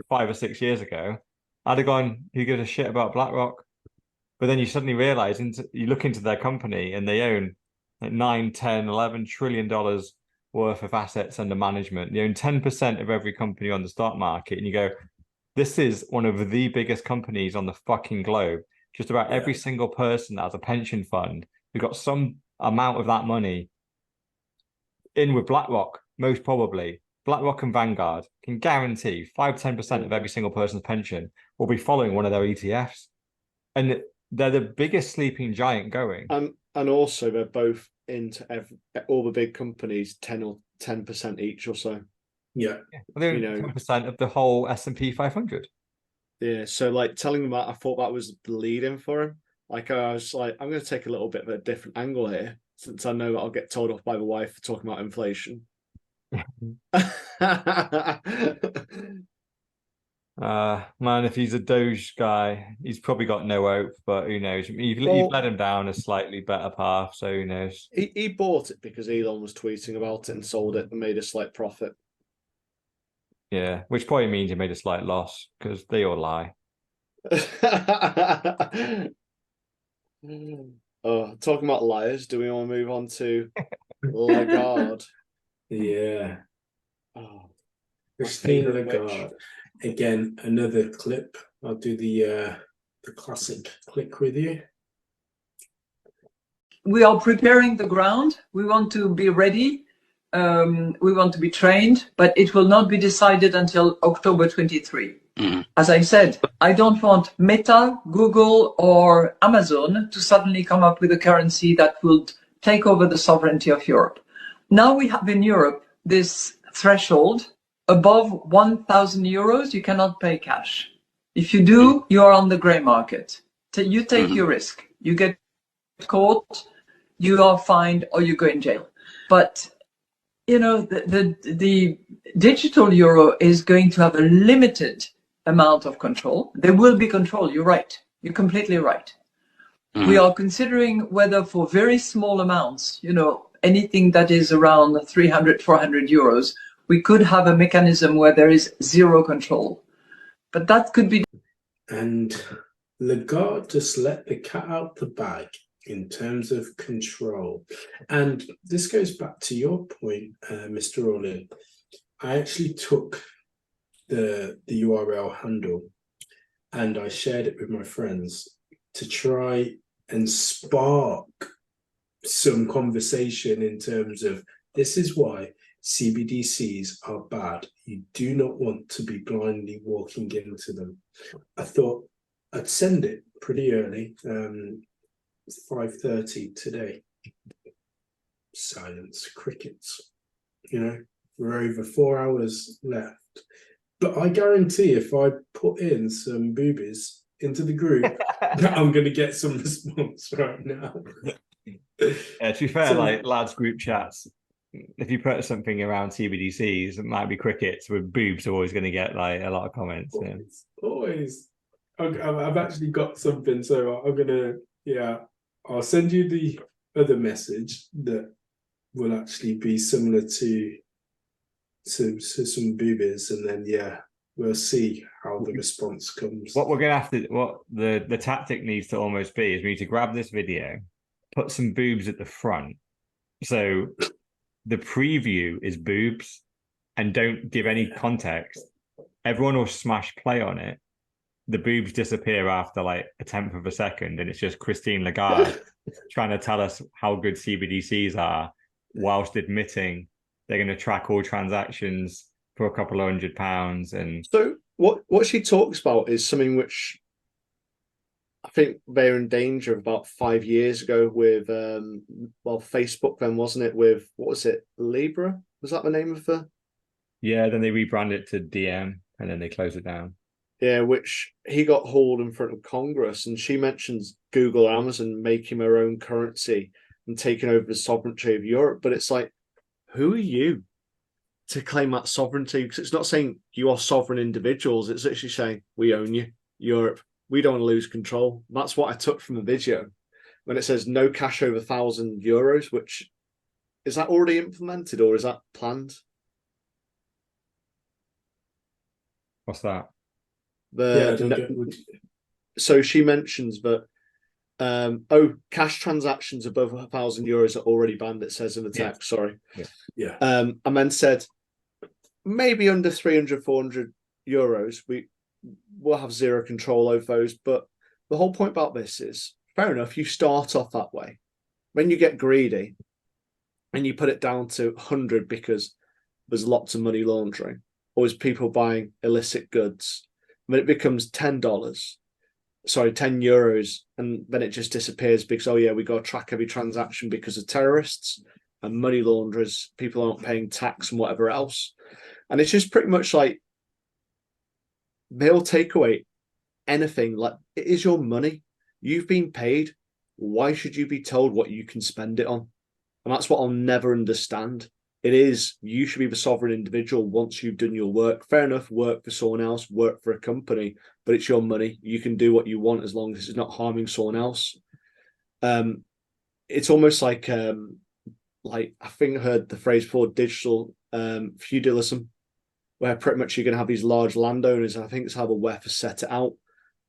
5 or 6 years ago. I'd have gone, who gives a shit about BlackRock? But then you suddenly realize, you look into their company and they own like 9, 10, $11 trillion worth of assets under management. They own 10% of every company on the stock market. And you go, this is one of the biggest companies on the fucking globe. Just about every single person that has a pension fund, who got some amount of that money in with BlackRock, most probably. BlackRock and Vanguard can guarantee 5-10% of every single person's pension will be following one of their ETFs. And they're the biggest sleeping giant going. And also they're both into all the big companies 10% each or so. Yeah. They're 10% of the whole S&P 500. Yeah, so like telling them that, I thought that was bleeding for him. Like I was like, I'm going to take a little bit of a different angle here, since I know that I'll get told off by the wife for talking about inflation. Man, if he's a Doge guy, he's probably got no hope, but who knows? You've led him down a slightly better path, so who knows? He bought it because Elon was tweeting about it and sold it and made a slight profit. Yeah, which probably means he made a slight loss, because they all lie. Talking about liars, do we want to move on to Lagarde? Yeah. Christine Lagarde. Again, another clip. I'll do the classic click with you. We are preparing the ground. We want to be ready. We want to be trained, but it will not be decided until October 23. As I said, I don't want Meta, Google, or Amazon to suddenly come up with a currency that would take over the sovereignty of Europe. Now we have in Europe this threshold above 1,000 euros, you cannot pay cash. If you do, you are on the grey market. You take your risk. You get caught, you are fined, or you go in jail. But you know, the digital euro is going to have a limited amount of control. There will be control. You're right. You're completely right. We are considering whether for very small amounts, you know, anything that is around 300, 400 euros, we could have a mechanism where there is zero control. But that could be. And Lagarde just let the cat out the bag in terms of control. And this goes back to your point, Mr. Orlin. I actually took the URL handle and I shared it with my friends to try and spark some conversation in terms of this is why CBDCs are bad. You do not want to be blindly walking into them. I thought I'd send it pretty early. 5:30 today. Silence, crickets. You know, we're over 4 hours left. But I guarantee if I put in some boobies into the group, I'm going to get some response right now. To be fair, like lads group chats, if you put something around CBDCs, it might be crickets with boobs are always going to get like a lot of comments. Always. I've actually got something, so I'm going to, I'll send you the other message that will actually be similar to some boobies, and then we'll see how the response comes. What we're gonna have to, what the tactic needs to almost be is we need to grab this video, put some boobs at the front, so the preview is boobs, and don't give any context. Everyone will smash play on it. The boobs disappear after like a tenth of a second, and it's just Christine Lagarde trying to tell us how good CBDCs are, whilst admitting they're going to track all transactions for a couple of £100. And so what she talks about is something which I think they're in danger of about 5 years ago with Facebook then, wasn't it? With what was it, Libra? Was that the name of the? Yeah, then they rebranded it to DM and then they closed it down. Yeah, which he got hauled in front of Congress, and she mentions Google, Amazon making their own currency and taking over the sovereignty of Europe. But it's like, who are you to claim that sovereignty? Because it's not saying you are sovereign individuals. It's actually saying we own you, Europe. We don't want to lose control. That's what I took from the video when it says no cash over 1,000 euros. Which is that already implemented or is that planned? What's that? So she mentions that cash transactions above 1,000 euros are already banned, it says in the text. Sorry. And then said maybe under 300, 400 euros we'll have zero control over those. But the whole point about this is, fair enough, you start off that way. When you get greedy and you put it down to 100 because there's lots of money laundering, or is people buying illicit goods, when it becomes $10, 10 euros, and then it just disappears because, we got to track every transaction because of terrorists and money launderers, people aren't paying tax and whatever else. And it's just pretty much like they'll take away anything. Like, it is your money. You've been paid. Why should you be told what you can spend it on? And that's what I'll never understand. It is, you should be the sovereign individual once you've done your work. Fair enough, work for someone else, work for a company, but it's your money. You can do what you want as long as it's not harming someone else. It's almost like I think I heard the phrase before, digital feudalism, where pretty much you're going to have these large landowners, and I think it's how the WEF has set it out.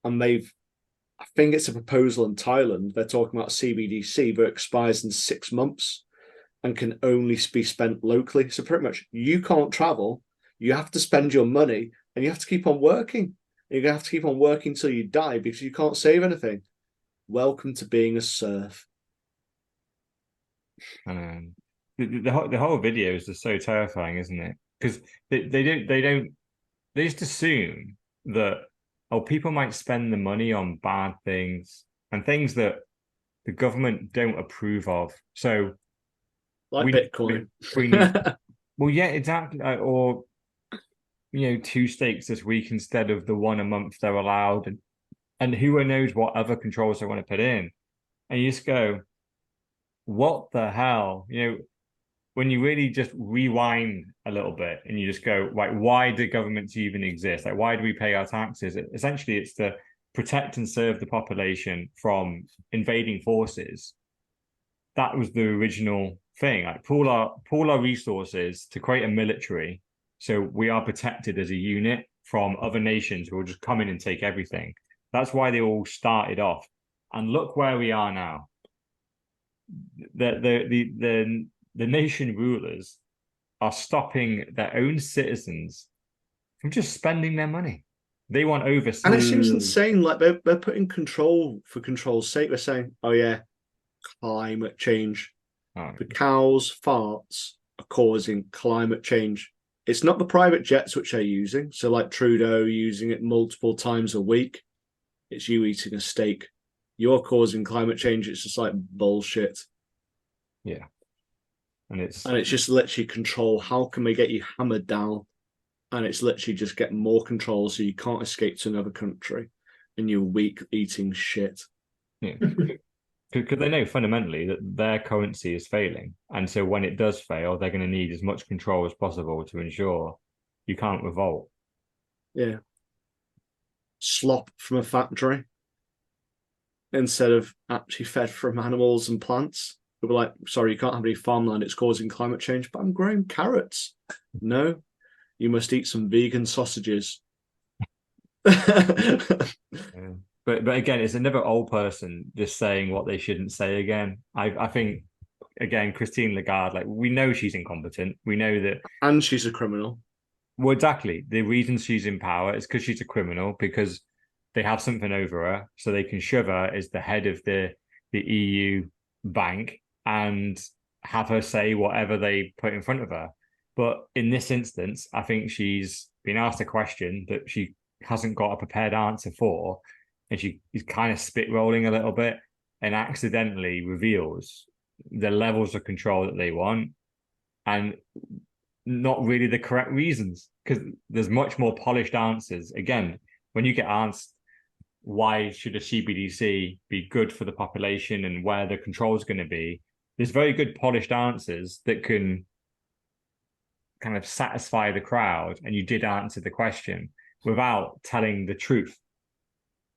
And I think it's a proposal in Thailand. They're talking about CBDC that expires in 6 months and can only be spent locally. So pretty much you can't travel, you have to spend your money, and you have to keep on working. And you're going to have to keep on working till you die because you can't save anything. Welcome to being a serf. The whole video is just so terrifying, isn't it? Because they just assume that people might spend the money on bad things and things that the government don't approve of. So Like we Bitcoin. need, well, yeah, exactly. Or, 2 stakes this week instead of the one a month they're allowed. And who knows what other controls they want to put in. And you just go, what the hell? When you really just rewind a little bit and you just go, like, why do governments even exist? Like, why do we pay our taxes? Essentially, it's to protect and serve the population from invading forces. That was the original thing. Like, pool our resources to create a military, so we are protected as a unit from other nations who will just come in and take everything. That's why they all started off. And look where we are now. The nation rulers are stopping their own citizens from just spending their money. They want oversight. And it seems insane. Like they're putting control for control's sake. They're saying, "Oh yeah, climate change. The cows' farts are causing climate change." It's not the private jets which they're using. So like Trudeau using it multiple times a week. It's you eating a steak. You're causing climate change. It's just like bullshit. Yeah. And it's just literally control. How can we get you hammered down? And it's literally just get more control so you can't escape to another country and you're weak eating shit. Yeah. Because they know fundamentally that their currency is failing. And so when it does fail, they're going to need as much control as possible to ensure you can't revolt. Yeah. Slop from a factory instead of actually fed from animals and plants. They were like, sorry, you can't have any farmland, it's causing climate change, but I'm growing carrots. No, you must eat some vegan sausages. Yeah. But again, it's another old person just saying what they shouldn't say again. I think, again, Christine Lagarde, like, we know she's incompetent. We know that. And she's a criminal. Well, exactly. The reason she's in power is because she's a criminal, because they have something over her, so they can shove her as the head of the EU bank and have her say whatever they put in front of her. But in this instance, I think she's been asked a question that she hasn't got a prepared answer for, and she is kind of spit rolling a little bit and accidentally reveals the levels of control that they want and not really the correct reasons, because there's much more polished answers. Again, when you get asked why should a CBDC be good for the population and where the control is going to be, there's very good polished answers that can kind of satisfy the crowd, and you did answer the question without telling the truth,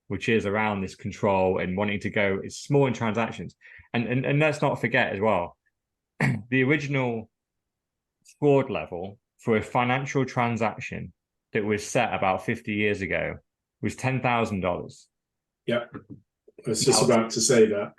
which is around this control and wanting to go, it's small in transactions. And let's not forget as well, the original fraud level for a financial transaction that was set about 50 years ago was $10,000. Yeah, I was just about to say that.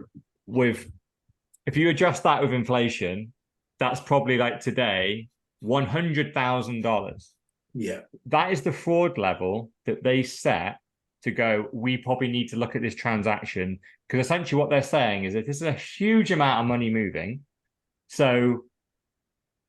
If you adjust that with inflation, that's probably like today, $100,000. Yeah. That is the fraud level that they set to go, we probably need to look at this transaction, because essentially what they're saying is that this is a huge amount of money moving. So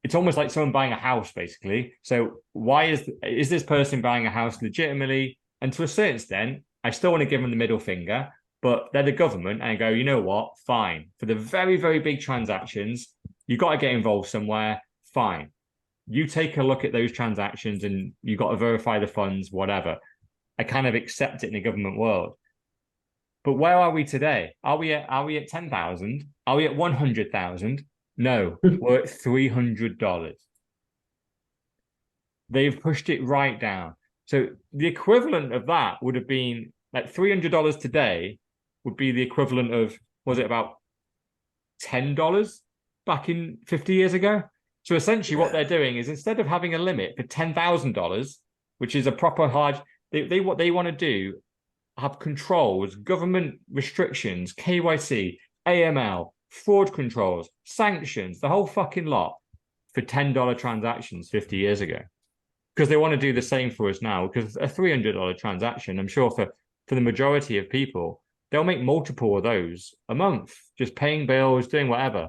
it's almost like someone buying a house, basically. So why is this person buying a house legitimately? And to a certain extent, I still want to give them the middle finger, but they're the government, and I go, you know what? Fine. For the very, very big transactions, you've got to get involved somewhere. Fine. You take a look at those transactions and you've got to verify the funds, whatever. I kind of accept it in the government world. But where are we today? Are we at 10,000? Are we at 100,000? No, we're at $300. They've pushed it right down. So the equivalent of that would have been like $300 today would be the equivalent of, was it about $10 back in 50 years ago? So essentially what they're doing is, instead of having a limit for $10,000, which is a proper hard, what they want to do, have controls, government restrictions, KYC, AML, fraud controls, sanctions, the whole fucking lot for $10 transactions 50 years ago. Because they want to do the same for us now, because a $300 transaction, I'm sure for the majority of people, they'll make multiple of those a month, just paying bills, doing whatever.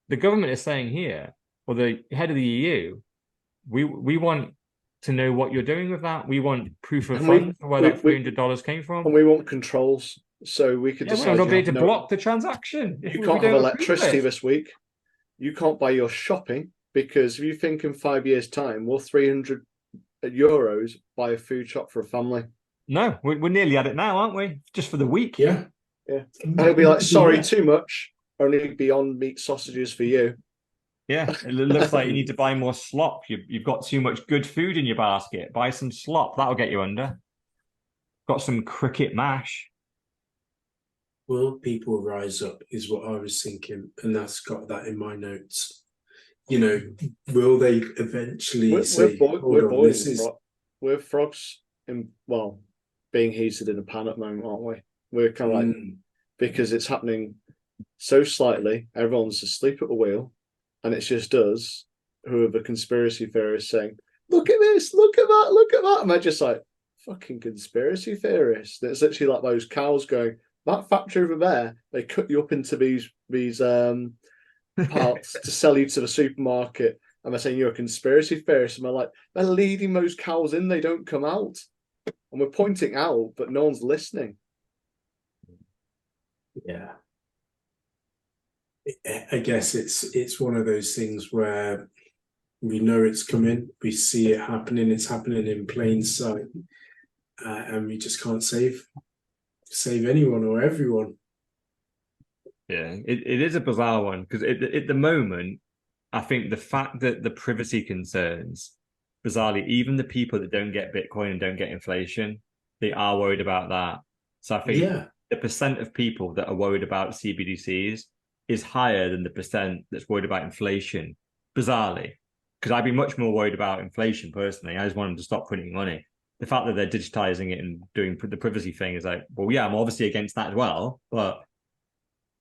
The government is saying here, or the head of the EU, we want to know what you're doing with that. We want proof of funds for where that $300 came from. And we want controls. So we could Yeah, decide we're not you going to have block the transaction. If you we can't have don't approve electricity it. this week. You can't buy your shopping because if you think in 5 years' time, will €300 buy a food shop for a family? No, we're nearly at it now, aren't we? Just for the week. Yeah. Yeah. And it'll be like, sorry, Yeah. too much. Only Beyond Meat sausages for you. Yeah, it looks like you need to buy more slop. You've got too much good food in your basket. Buy some slop. That'll get you under. Got some cricket mash. Will people rise up is what I was thinking, and that's got that in my notes. You know, will they eventually say, we're frogs in, well, being heated in a pan at the moment, aren't we? We're kind of like, because it's happening so slightly, everyone's asleep at the wheel, and it's just us who are the conspiracy theorists saying, look at this, look at that, look at that. And they're just like, fucking conspiracy theorists. It's literally like those cows going, that factory over there, they cut you up into these parts to sell you to the supermarket, and they're saying you're a conspiracy theorist, and they're leading those cows in, they don't come out, and we're pointing out, but no one's listening. Yeah, I guess it's one of those things where we know it's coming, we see it happening, it's happening in plain sight, and we just can't save anyone or everyone. Yeah, it is a bizarre one because at the moment, I think the fact that the privacy concerns, bizarrely, even the people that don't get Bitcoin and don't get inflation, they are worried about that. So I think the percent of people that are worried about CBDCs is higher than the percent that's worried about inflation, bizarrely. Because I'd be much more worried about inflation personally. I just want them to stop printing money. The fact that they're digitizing it and doing the privacy thing is like, well, yeah, I'm obviously against that as well, but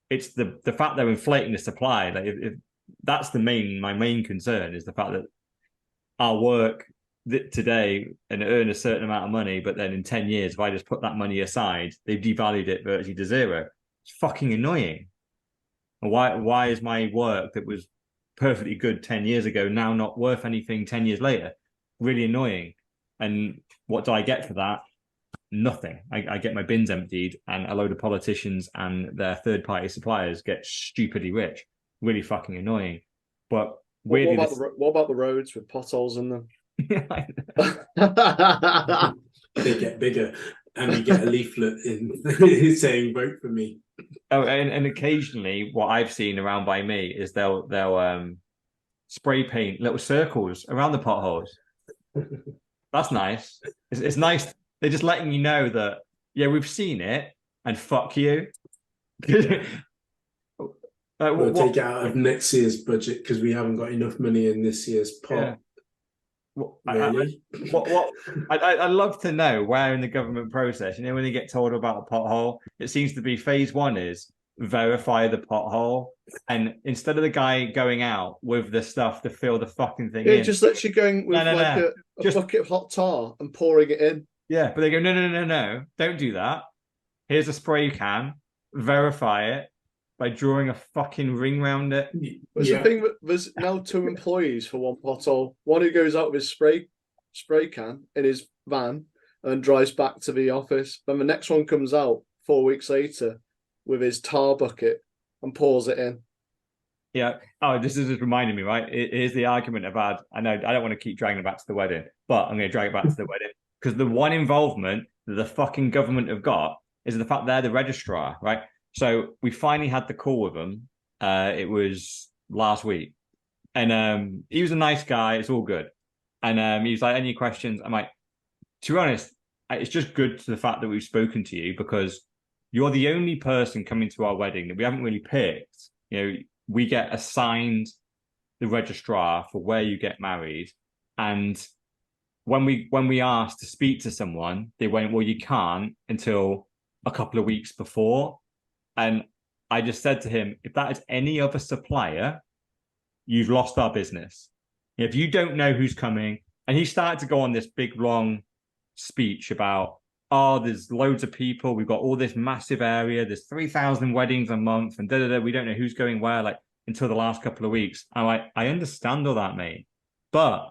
it's the fact they're inflating the supply. Like if that's my main concern is the fact that I'll work today and earn a certain amount of money, but then in 10 years, if I just put that money aside, they've devalued it virtually to zero. It's fucking annoying. And why is my work that was perfectly good 10 years ago now not worth anything 10 years later? Really annoying. And what do I get for that? Nothing. I get my bins emptied, and a load of politicians and their third-party suppliers get stupidly rich. Really fucking annoying. But what about the roads with potholes in them? They get bigger, and we get a leaflet in saying "Vote for me." Oh, and occasionally, what I've seen around by me is they'll spray paint little circles around the potholes. That's nice. It's nice. They're just letting you know that, yeah, we've seen it, and fuck you. We'll take it out of next year's budget because we haven't got enough money in this year's pot. Yeah. Really? I'd love to know where in the government process, when you get told about a pothole, it seems to be phase one is verify the pothole. And instead of the guy going out with the stuff to fill the fucking thing in. Just literally going with a bucket of hot tar and pouring it in. Yeah, but they go, no, don't do that. Here's a spray can, verify it by drawing a fucking ring around it. It's the thing that there's now 2 employees for one pothole. One who goes out with his spray can in his van and drives back to the office. Then the next one comes out 4 weeks later with his tar bucket and pours it in. Yeah. Oh, this is just reminding me, right? Here's the argument I've had. I know I don't want to keep dragging it back to the wedding, but I'm going to drag it back to the wedding. Because the one involvement that the fucking government have got is the fact they're the registrar, right? So we finally had the call with him. It was last week. And he was a nice guy. It's all good. And he was like, any questions? I'm like, to be honest, it's just good to the fact that we've spoken to you because you're the only person coming to our wedding that we haven't really picked. We get assigned the registrar for where you get married. And when we asked to speak to someone, they went, well, you can't until a couple of weeks before. And I just said to him, if that is any other supplier, you've lost our business. If you don't know who's coming, and he started to go on this big, long speech about, there's loads of people. We've got all this massive area. There's 3,000 weddings a month and we don't know who's going where, until the last couple of weeks. I'm like, I understand all that, mate. But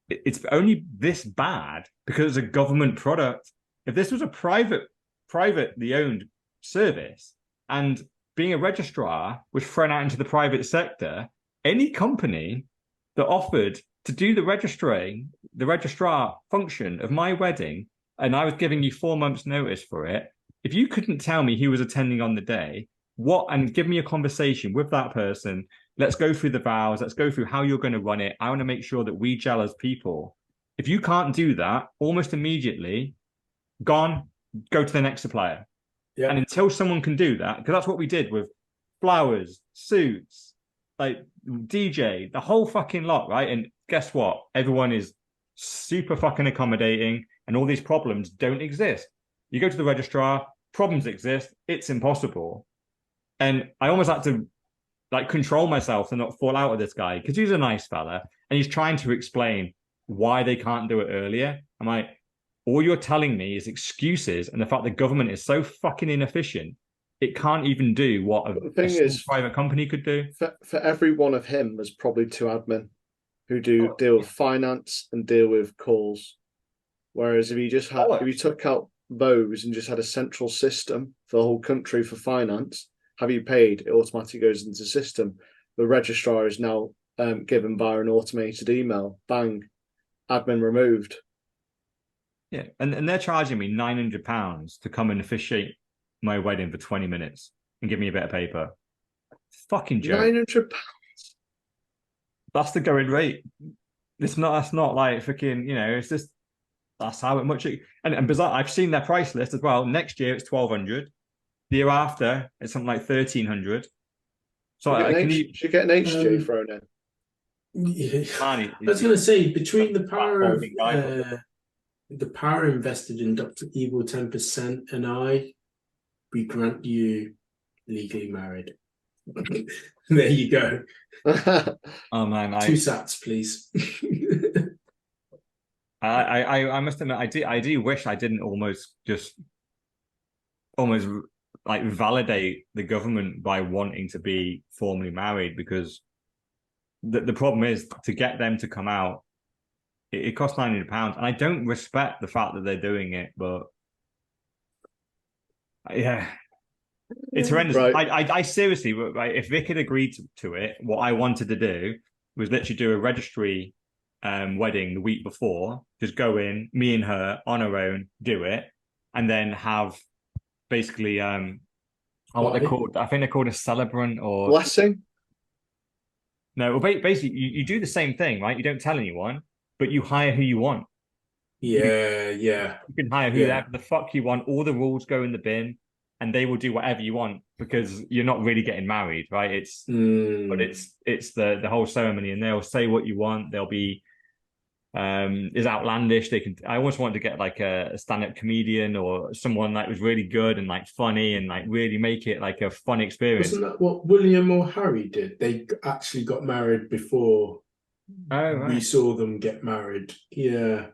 it's only this bad because it's a government product. If this was a private privately owned service, and being a registrar was thrown out into the private sector. Any company that offered to do the registrar function of my wedding, and I was giving you 4 months notice for it, if you couldn't tell me who was attending on the day, and give me a conversation with that person, let's go through the vows, let's go through how you're going to run it. I want to make sure that we gel as people. If you can't do that, almost immediately, go to the next supplier. Yeah. And until someone can do that, because that's what we did with flowers, suits, like DJ, the whole fucking lot, right? And guess what? Everyone is super fucking accommodating, and all these problems don't exist. You go to the registrar, problems exist, it's impossible. And I almost had to control myself and not fall out with this guy, because he's a nice fella and he's trying to explain why they can't do it earlier. I'm like, all you're telling me is excuses, and the fact the government is so fucking inefficient, it can't even do what a private company could do. For every one of him, there's probably 2 admin who deal with finance and deal with calls. Whereas if you took out those and just had a central system for the whole country for finance, have you paid? It automatically goes into the system. The registrar is now given via an automated email. Bang, admin removed. Yeah, and they're charging me £900 to come and officiate my wedding for 20 minutes and give me a bit of paper. Fucking joke. £900. That's the going rate. That's not like freaking, it's just, that's how much it, and bizarre, I've seen their price list as well. Next year it's 1,200. The year after it's something like 1,300. So should get an HJ thrown in. Yeah. I was going to say, between the power invested in Dr. Evil 10% and we grant you legally married. There you go. Oh man, 2 sats, please. I must admit, I do wish I didn't almost like validate the government by wanting to be formally married, because the problem is to get them to come out, it costs £900, and I don't respect the fact that they're doing it, but yeah, it's horrendous. Right. I seriously, right, if Vic had agreed to it, what I wanted to do was literally do a registry wedding the week before, just go in, me and her on our own, do it, and then have basically what they're called, I think they're called a celebrant or blessing. No, well, basically you do the same thing, right? You don't tell anyone, but you hire who you want. Yeah. You can hire whoever the fuck you want. All the rules go in the bin, and they will do whatever you want, because you're not really getting married, right? But it's the whole ceremony, and they'll say what you want. They'll be is outlandish. I always wanted to get like a stand-up comedian or someone that was really good and like funny and like really make it like a fun experience. Wasn't that what William or Harry did? They actually got married before we saw them get married. Yeah.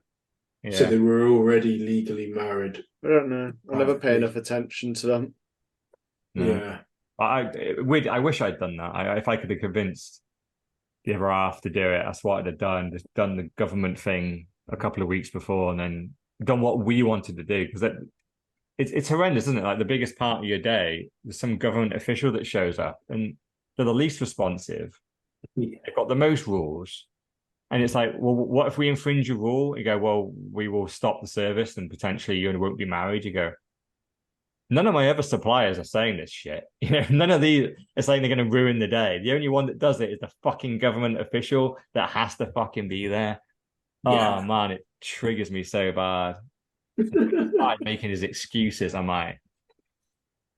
So they were already legally married. I don't know. I never pay enough attention to them. Yeah. I wish I'd done that. If I could have convinced the other half to do it, that's what I'd have done. Just done the government thing a couple of weeks before, and then done what we wanted to do, because it's horrendous, isn't it? Like the biggest part of your day, there's some government official that shows up, and they're the least responsive. They've got the most rules, and it's like, well, what if we infringe your rule? You go, well, we will stop the service, and potentially you won't be married. You go, none of my other suppliers are saying this shit. None of these are saying they're going to ruin the day. The only one that does it is the fucking government official that has to fucking be there. Yeah. Oh man, it triggers me so bad. Like making his excuses. I'm like,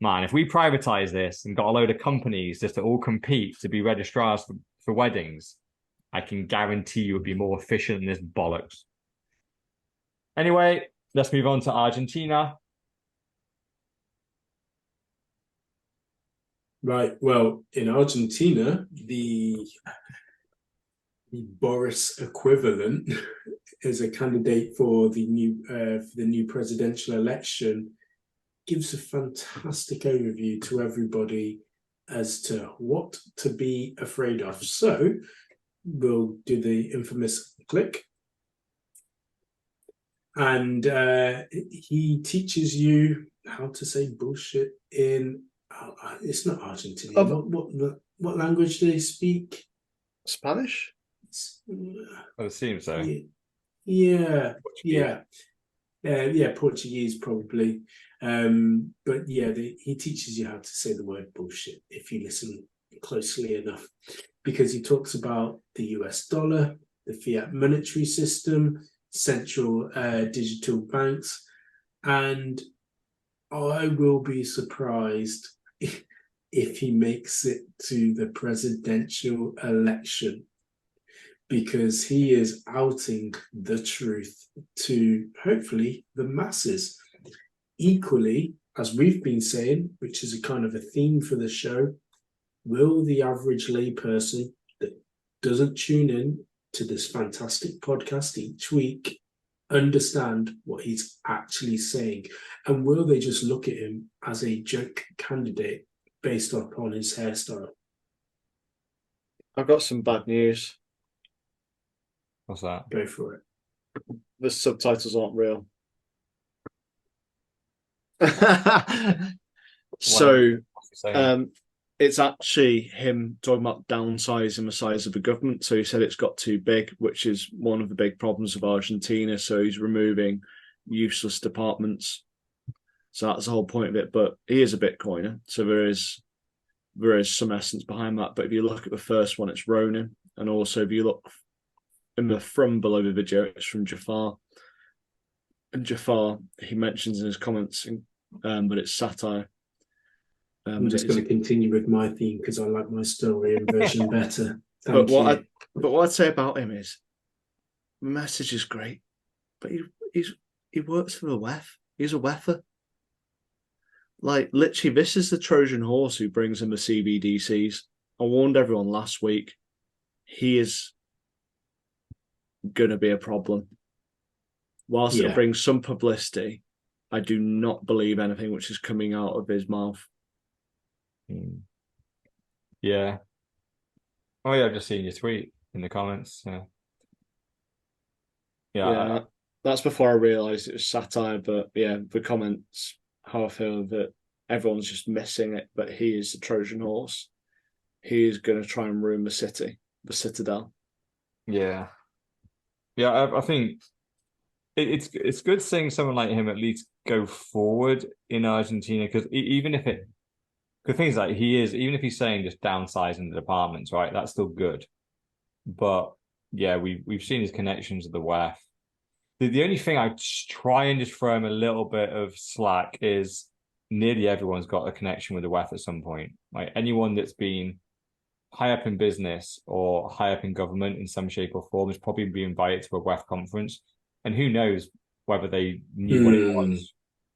man, if we privatize this and got a load of companies just to all compete to be registrars for weddings, I can guarantee you would be more efficient than this bollocks. Anyway, let's move on to Argentina. Right. Well, in Argentina, the Boris equivalent as a candidate for the new presidential election gives a fantastic overview to everybody as to what to be afraid of. So we'll do the infamous click. And he teaches you how to say bullshit in. It's not Argentinian. What language do they speak? Spanish? It seems so. Yeah. Portuguese probably. But yeah, he teaches you how to say the word bullshit if you listen closely enough, because he talks about the US dollar, the fiat monetary system, central digital banks, and I will be surprised if he makes it to the presidential election, because he is outing the truth to hopefully the masses. Equally, as we've been saying, which is a kind of a theme for the show, will the average layperson that doesn't tune in to this fantastic podcast each week understand what he's actually saying? And will they just look at him as a joke candidate based upon his hairstyle? I've got some bad news. What's that? Go for it. The subtitles aren't real. So, it's actually him talking about downsizing the size of the government. So he said it's got too big, which is one of the big problems of Argentina. So he's removing useless departments. So that's the whole point of it. But he is a Bitcoiner, so there is some essence behind that. But if you look at the first one, it's Ronin, and also if you look in the from below the video, it's from Jafar. And Jafar, he mentions in his comments, but it's satire. I'm just going to continue with my theme because I like my story and version better. But what I'd say about him is, the message is great, but he works for the WEF. He's a WEFer. Like, literally, this is the Trojan horse who brings in the CBDCs. I warned everyone last week. He is going to be a problem. Whilst it brings some publicity, I do not believe anything which is coming out of his mouth. Yeah. Oh yeah, I've just seen your tweet in the comments. Yeah. That's before I realised it was satire, but yeah, the comments, how I feel that everyone's just missing it, but he is the Trojan horse. He is going to try and ruin the city, the citadel. Yeah. I think it's good seeing someone like him at least go forward in Argentina, because even if the thing is, like, even if he's saying just downsizing the departments, right, that's still good. But yeah, we've seen his connections with the WEF. The only thing I try and just throw him a little bit of slack is nearly everyone's got a connection with the WEF at some point. Like, anyone that's been high up in business or high up in government in some shape or form has probably been invited to a WEF conference, and who knows whether they knew what it was.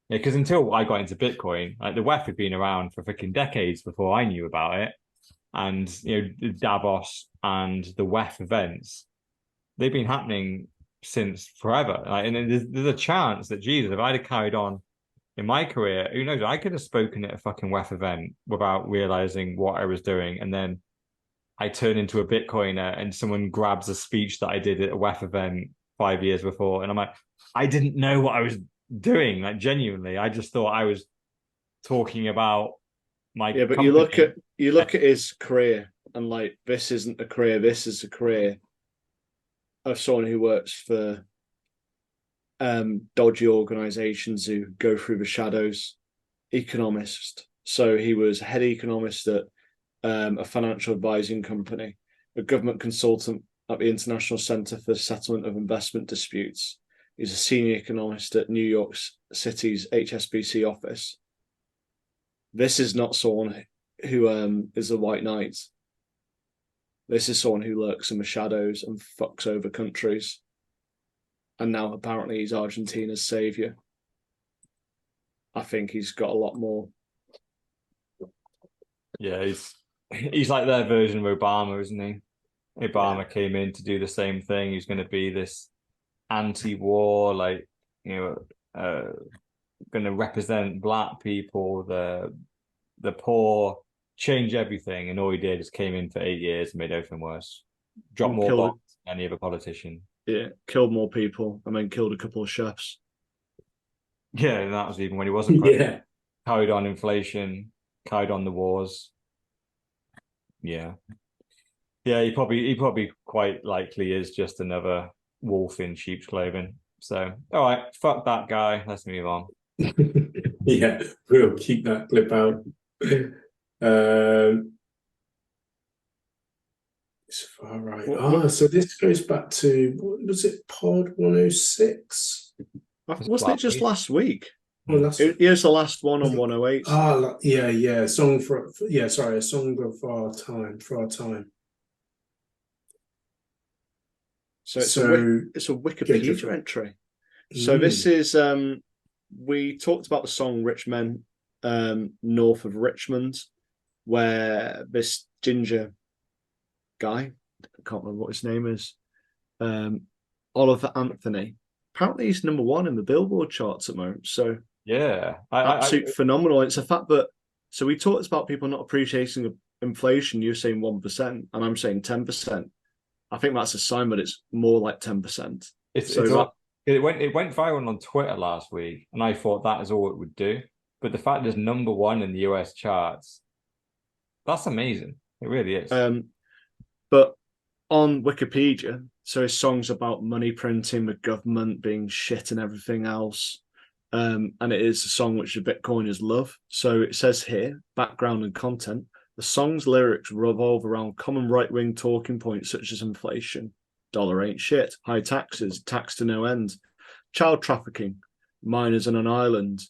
Yeah, because until I got into Bitcoin, like, the WEF had been around for freaking decades before I knew about it. And, Davos and the WEF events, they've been happening since forever. Like, and there's a chance that, Jesus, if I'd have carried on in my career, who knows, I could have spoken at a fucking WEF event without realizing what I was doing. And then I turn into a Bitcoiner and someone grabs a speech that I did at a WEF event 5 years before. And I'm like, I didn't know what I was doing. Like, genuinely, I just thought I was talking about my but company. you look at his career, and like, this isn't a career, this is a career of someone who works for dodgy organizations who go through the shadows. Economist. So he was head economist at a financial advising company, a government consultant at the International Center for Settlement of Investment Disputes. He's a senior economist at New York City's HSBC office. This is not someone who is a white knight. This is someone who lurks in the shadows and fucks over countries. And now apparently he's Argentina's savior. I think he's got a lot more. Yeah, he's like their version of Obama, isn't he? Obama came in to do the same thing. He's going to be this anti-war, like, going to represent black people, the poor, change everything. And all he did is came in for 8 years and made everything worse. Dropped more bombs than any other politician. Yeah, killed more people and then killed a couple of chefs. Yeah, and that was even when he wasn't president. Yeah. Carried on inflation, carried on the wars. Yeah. Yeah, he probably quite likely is just another wolf in sheep's clothing. So, all right, fuck that guy. Let's move on. Yeah, we'll keep that clip out. It's far right. So this goes back to, what was it, Pod 106? Wasn't it just last week? Oh, last Here's the last one on 108. yeah. A song a song of our time, for our time. So it's a Wikipedia entry. So this is we talked about the song Rich Men north of Richmond, where this ginger guy, I can't remember what his name is, Oliver Anthony, apparently he's number one in the Billboard charts at the moment. So yeah, absolute phenomenal. It's a fact that, so we talked about people not appreciating inflation. You're saying 1%, and I'm saying 10%. I think that's a sign, but it's more like 10%. It went viral on Twitter last week, and I thought that is all it would do. But the fact it's number one in the US charts, that's amazing. It really is. But on Wikipedia, so his song's about money printing, the government being shit and everything else. And it is a song which the Bitcoiners love. So it says here, background and content, the song's lyrics revolve around common right-wing talking points such as inflation, dollar ain't shit, high taxes, tax to no end, child trafficking, miners on an island,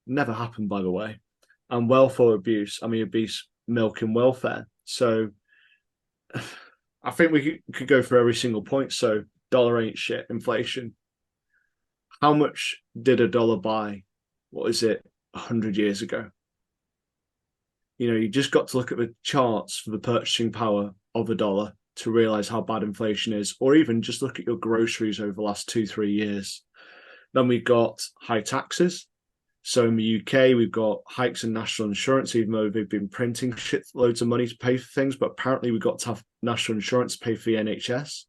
never happened, by the way, and welfare abuse, milk and welfare. So I think we could go for every single point. So dollar ain't shit, inflation. How much did a dollar buy? What is it, 100 years ago? You know, you just got to look at the charts for the purchasing power of a dollar to realize how bad inflation is, or even just look at your groceries over the last 2-3 years. Then we got high taxes. So in the UK, we've got hikes in national insurance, even though they've been printing shitloads of money to pay for things. But apparently we've got to have national insurance to pay for the NHS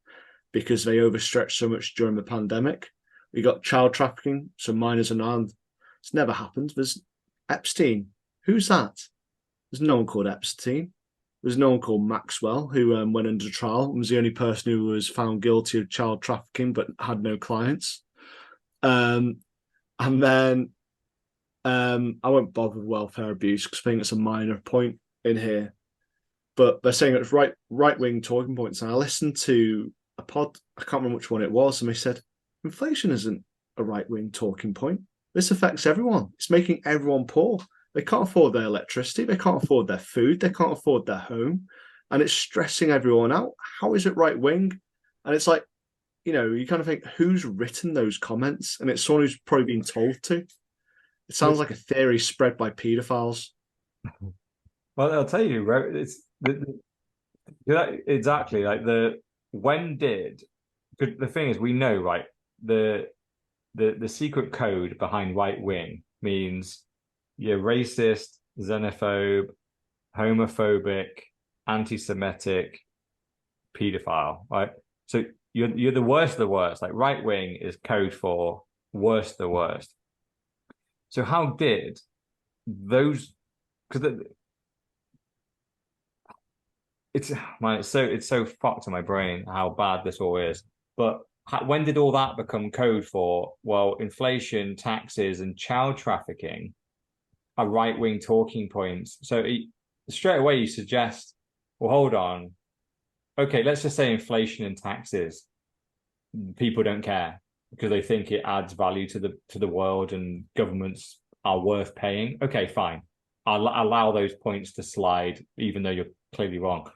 because they overstretched so much during the pandemic. We got child trafficking, so minors on island. It's never happened. There's Epstein. Who's that? There's no one called Epstein. There's no one called Maxwell who went under trial and was the only person who was found guilty of child trafficking but had no clients. And then I won't bother with welfare abuse because I think it's a minor point in here. But they're saying it's right-wing talking points. And I listened to a pod, I can't remember which one it was, and they said, inflation isn't a right-wing talking point. This affects everyone. It's making everyone poor. They can't afford their electricity. They can't afford their food. They can't afford their home. And it's stressing everyone out. How is it right-wing? And it's like, you know, you kind of think, who's written those comments? And it's someone who's probably been told to. It sounds like a theory spread by paedophiles. Well, I'll tell you, it's exactly like the thing is, we know, right, the secret code behind right wing means you're racist, xenophobe, homophobic, anti-Semitic, paedophile, right? So you're the worst of the worst. Like right wing is code for worst of the worst. So how did those? Because it's so fucked in my brain how bad this all is. But when did all that become code for? Well, inflation, taxes, and child trafficking are right-wing talking points. So straight away you suggest, well, hold on. Okay, let's just say inflation and taxes. People don't care because they think it adds value to the world and governments are worth paying. Okay, fine. I'll allow those points to slide, even though you're clearly wrong.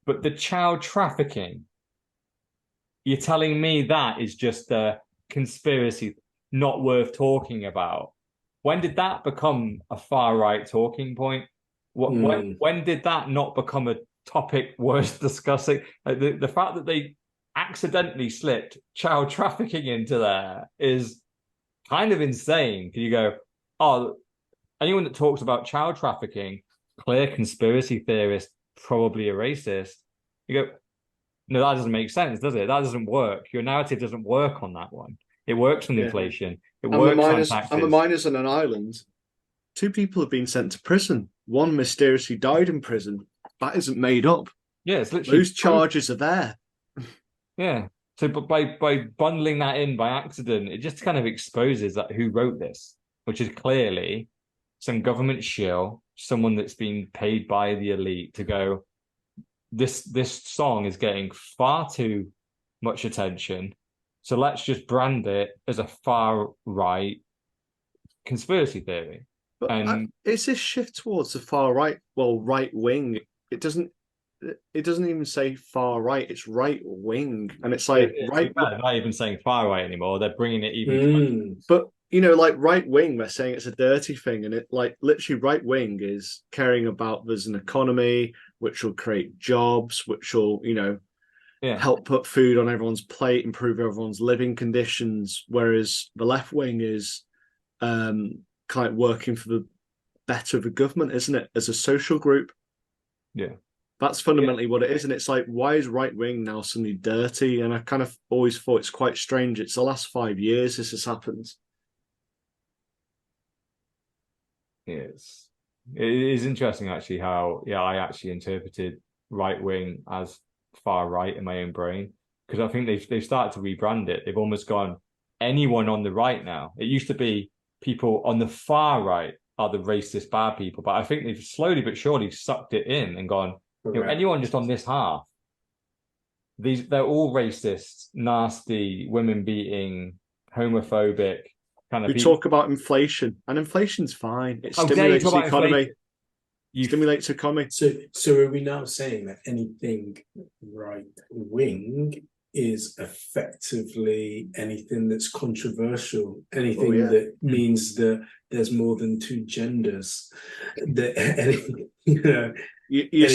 But the child trafficking, you're telling me that is just a conspiracy not worth talking about. When did that become a far-right talking point? When did that not become a topic worth discussing? Like the fact that they accidentally slipped child trafficking into there is kind of insane. You go, oh, anyone that talks about child trafficking, clear conspiracy theorist, probably a racist. You go, no, that doesn't make sense, does it? That doesn't work. Your narrative doesn't work on that one. It works on Yeah. inflation. It And the works on miners, taxes. and the miners on an island. 2 people have been sent to prison. One mysteriously died in prison. That isn't made up. Yeah, it's literally Those charges are there. Yeah. So, but by bundling that in by accident, it just kind of exposes that who wrote this, which is clearly some government shill, someone that's been paid by the elite to go, this song is getting far too much attention, so let's just brand it as a far right conspiracy theory. But And it's this shift towards the far right, well, right wing. It doesn't even say far right, it's right wing. And it's like they're not even saying far right anymore. They're bringing it even Mm. But you know, like right wing, they're saying it's a dirty thing, and it like literally right wing is caring about there's an economy which will create jobs, which will, you know, yeah. help put food on everyone's plate, improve everyone's living conditions. Whereas the left wing is kind of working for the better of the government, isn't it? As a social group. Yeah. That's fundamentally what it is. And it's like, why is right wing now suddenly dirty? And I kind of always thought it's quite strange. It's the last 5 years this has happened. Yes. It is interesting actually how I actually interpreted right wing as far right in my own brain, because I think they've started to rebrand it. They've almost gone anyone on the right now. It used to be people on the far right are the racist bad people, but I think they've slowly but surely sucked it in and gone, you know, anyone just on this half, they're all racist, nasty, women beating, homophobic kind of We people. talk about inflation, and inflation's fine. It Oh, stimulates talk the about economy. inflation. Stimulates the economy. So are we now saying that anything right wing is effectively anything that's controversial, anything that means that there's more than 2 genders, that you know, you're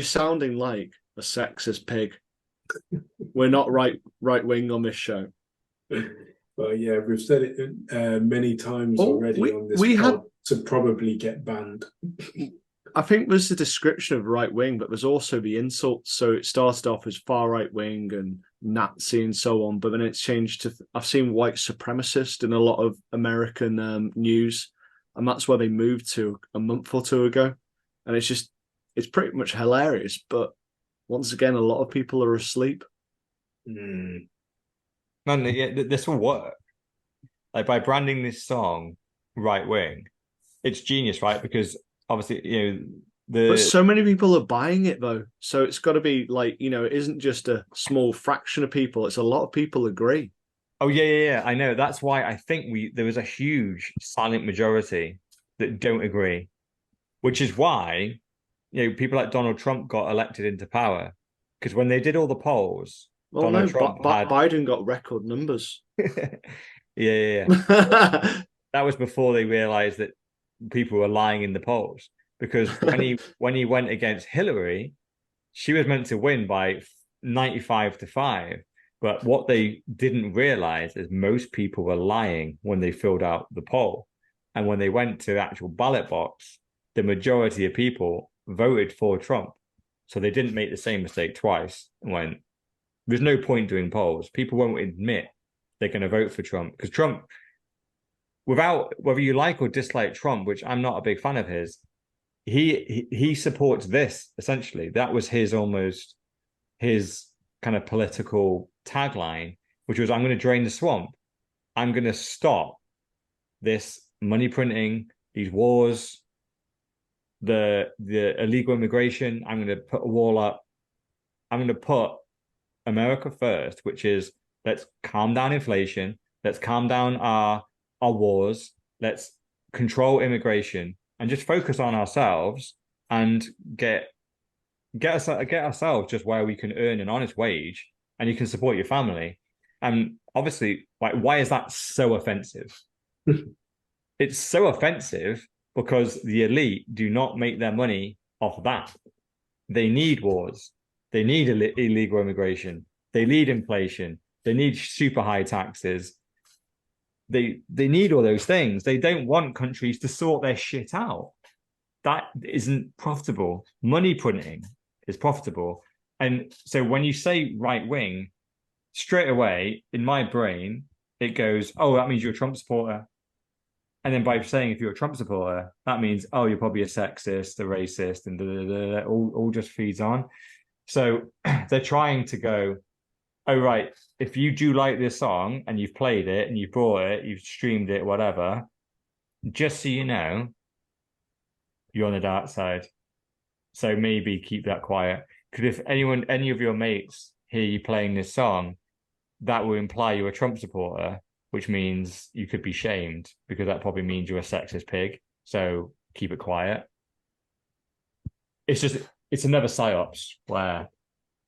sounding like a sexist pig. We're not right wing on this show. Well, yeah, we've said it many times already on this pod to probably get banned. I think there's the description of right wing, but there's also the insults. So it started off as far right wing and Nazi and so on, but then it's changed to, I've seen white supremacist in a lot of American news, and that's where they moved to a month or 2 ago. And it's pretty much hilarious. But once again, a lot of people are asleep. Man, this will work. Like by branding this song right wing, it's genius, right? Because obviously, you know, but so many people are buying it though. So it's got to be like, you know, it isn't just a small fraction of people. It's a lot of people agree. Oh yeah. I know. That's why I think there was a huge silent majority that don't agree, which is why, you know, people like Donald Trump got elected into power, because when they did all the polls, well, Donald Trump Biden got record numbers. yeah. That was before they realized that people were lying in the polls, because when he went against Hillary, she was meant to win by 95-5. But what they didn't realize is most people were lying when they filled out the poll. And when they went to the actual ballot box, the majority of people voted for Trump. So they didn't make the same mistake twice and went, there's no point doing polls. People won't admit they're going to vote for Trump, because Trump, without whether you like or dislike Trump, which I'm not a big fan of his, he supports this essentially. That was his kind of political tagline, which was, I'm going to drain the swamp. I'm going to stop this money printing, these wars, the illegal immigration. I'm going to put a wall up. I'm going to put America first, which is, let's calm down inflation. Let's calm down our wars. Let's control immigration and just focus on ourselves and get ourselves just where we can earn an honest wage and you can support your family. And obviously, like, why is that so offensive? It's so offensive because the elite do not make their money off that. They need wars. They need illegal immigration. They need inflation. They need super high taxes. They need all those things. They don't want countries to sort their shit out. That isn't profitable. Money printing is profitable. And so when you say right wing, straight away in my brain, it goes, oh, that means you're a Trump supporter. And then by saying if you're a Trump supporter, that means, oh, you're probably a sexist, a racist, and all just feeds on. So they're trying to go, oh, right, if you do like this song and you've played it and you've bought it, you've streamed it, whatever, just so you know, you're on the dark side. So maybe keep that quiet. Because if any of your mates hear you playing this song, that will imply you're a Trump supporter, which means you could be shamed because that probably means you're a sexist pig. So keep it quiet. It's another psyops where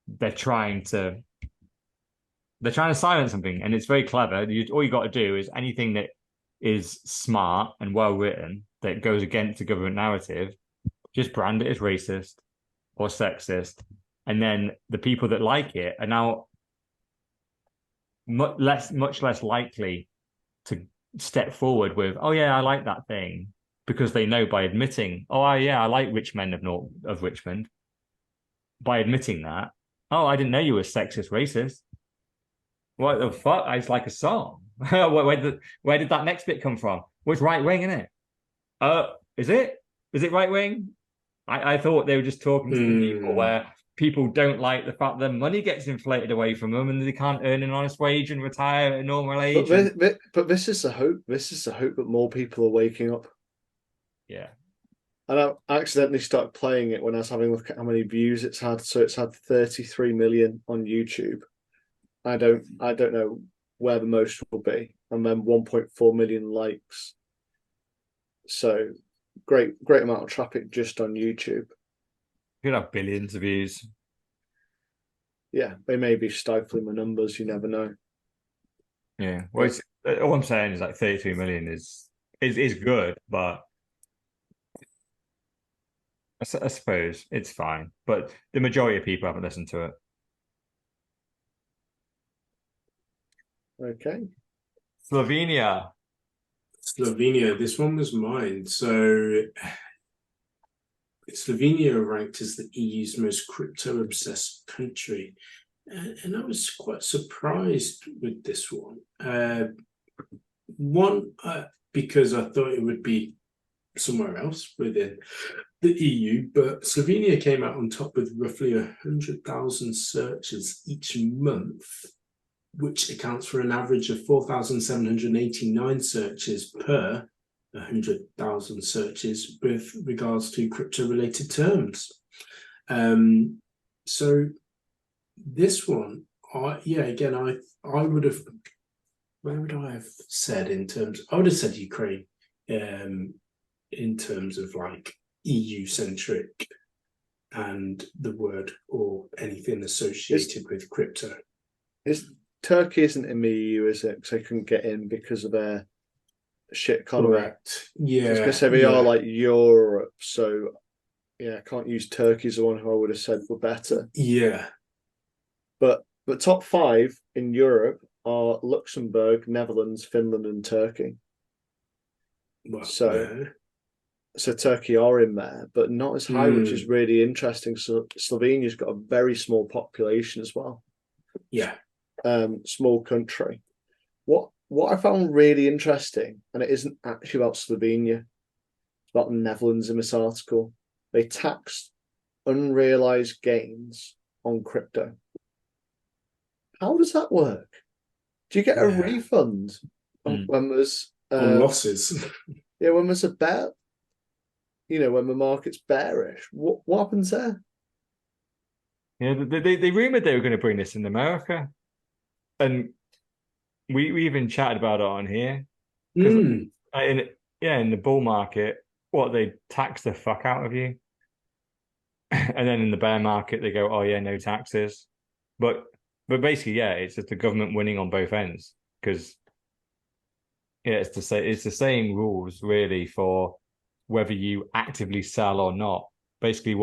they're trying to silence something, and it's very clever. All you got to do is anything that is smart and well written that goes against the government narrative, just brand it as racist or sexist, and then the people that like it are now much less likely to step forward with, oh yeah, I like that thing, because they know by admitting, oh yeah, I like rich men of Richmond. By admitting that, oh, I didn't know you were sexist, racist. What the fuck? It's like a song. Where did that next bit come from? Well, it's right wing, isn't it? Is it? Is it right wing? I thought they were just talking to the people where people don't like the fact that money gets inflated away from them and they can't earn an honest wage and retire at a normal age. But this is the hope. This is the hope that more people are waking up. Yeah. And I accidentally started playing it when I was having a look at how many views it's had. So it's had 33 million on YouTube. I don't know where the most will be, and then 1.4 million likes. So great amount of traffic just on YouTube. You could have billions of views. Yeah, they may be stifling the numbers. You never know. Yeah. Well, all I'm saying is like 33 million is good, but I suppose it's fine. But the majority of people haven't listened to it. Okay. Slovenia, this one was mine. So Slovenia ranked as the EU's most crypto-obsessed country. And I was quite surprised with this one. Because I thought it would be somewhere else within the EU, but Slovenia came out on top with roughly 100,000 searches each month, which accounts for an average of 4,789 searches per 100,000 searches with regards to crypto-related terms. So this one, I would have, where would I have said in terms, I would have said Ukraine, in terms of like EU-centric and the word or anything associated with crypto. Turkey isn't in the EU, is it? Because they couldn't get in because of their shit economy. Correct. Yeah. I was going to say they are like Europe, so yeah, I can't use Turkey as the one who I would have said were better. Yeah. But the top 5 in Europe are Luxembourg, Netherlands, Finland, and Turkey. Well, so Turkey are in there, but not as high, which is really interesting. So Slovenia's got a very small population as well. Yeah. Small country. What I found really interesting, and it isn't actually about Slovenia, it's about the Netherlands in this article. They taxed unrealized gains on crypto. How does that work? Do you get a refund when there's on losses? Yeah, when there's a bear, when the market's bearish, what happens there? Yeah, they rumored they were going to bring this in America, and we even chatted about it on here. In the bull market, they tax the fuck out of you, and then in the bear market they go, oh yeah, no taxes. But basically, yeah, it's just the government winning on both ends, because it's the same rules really for whether you actively sell or not. Basically,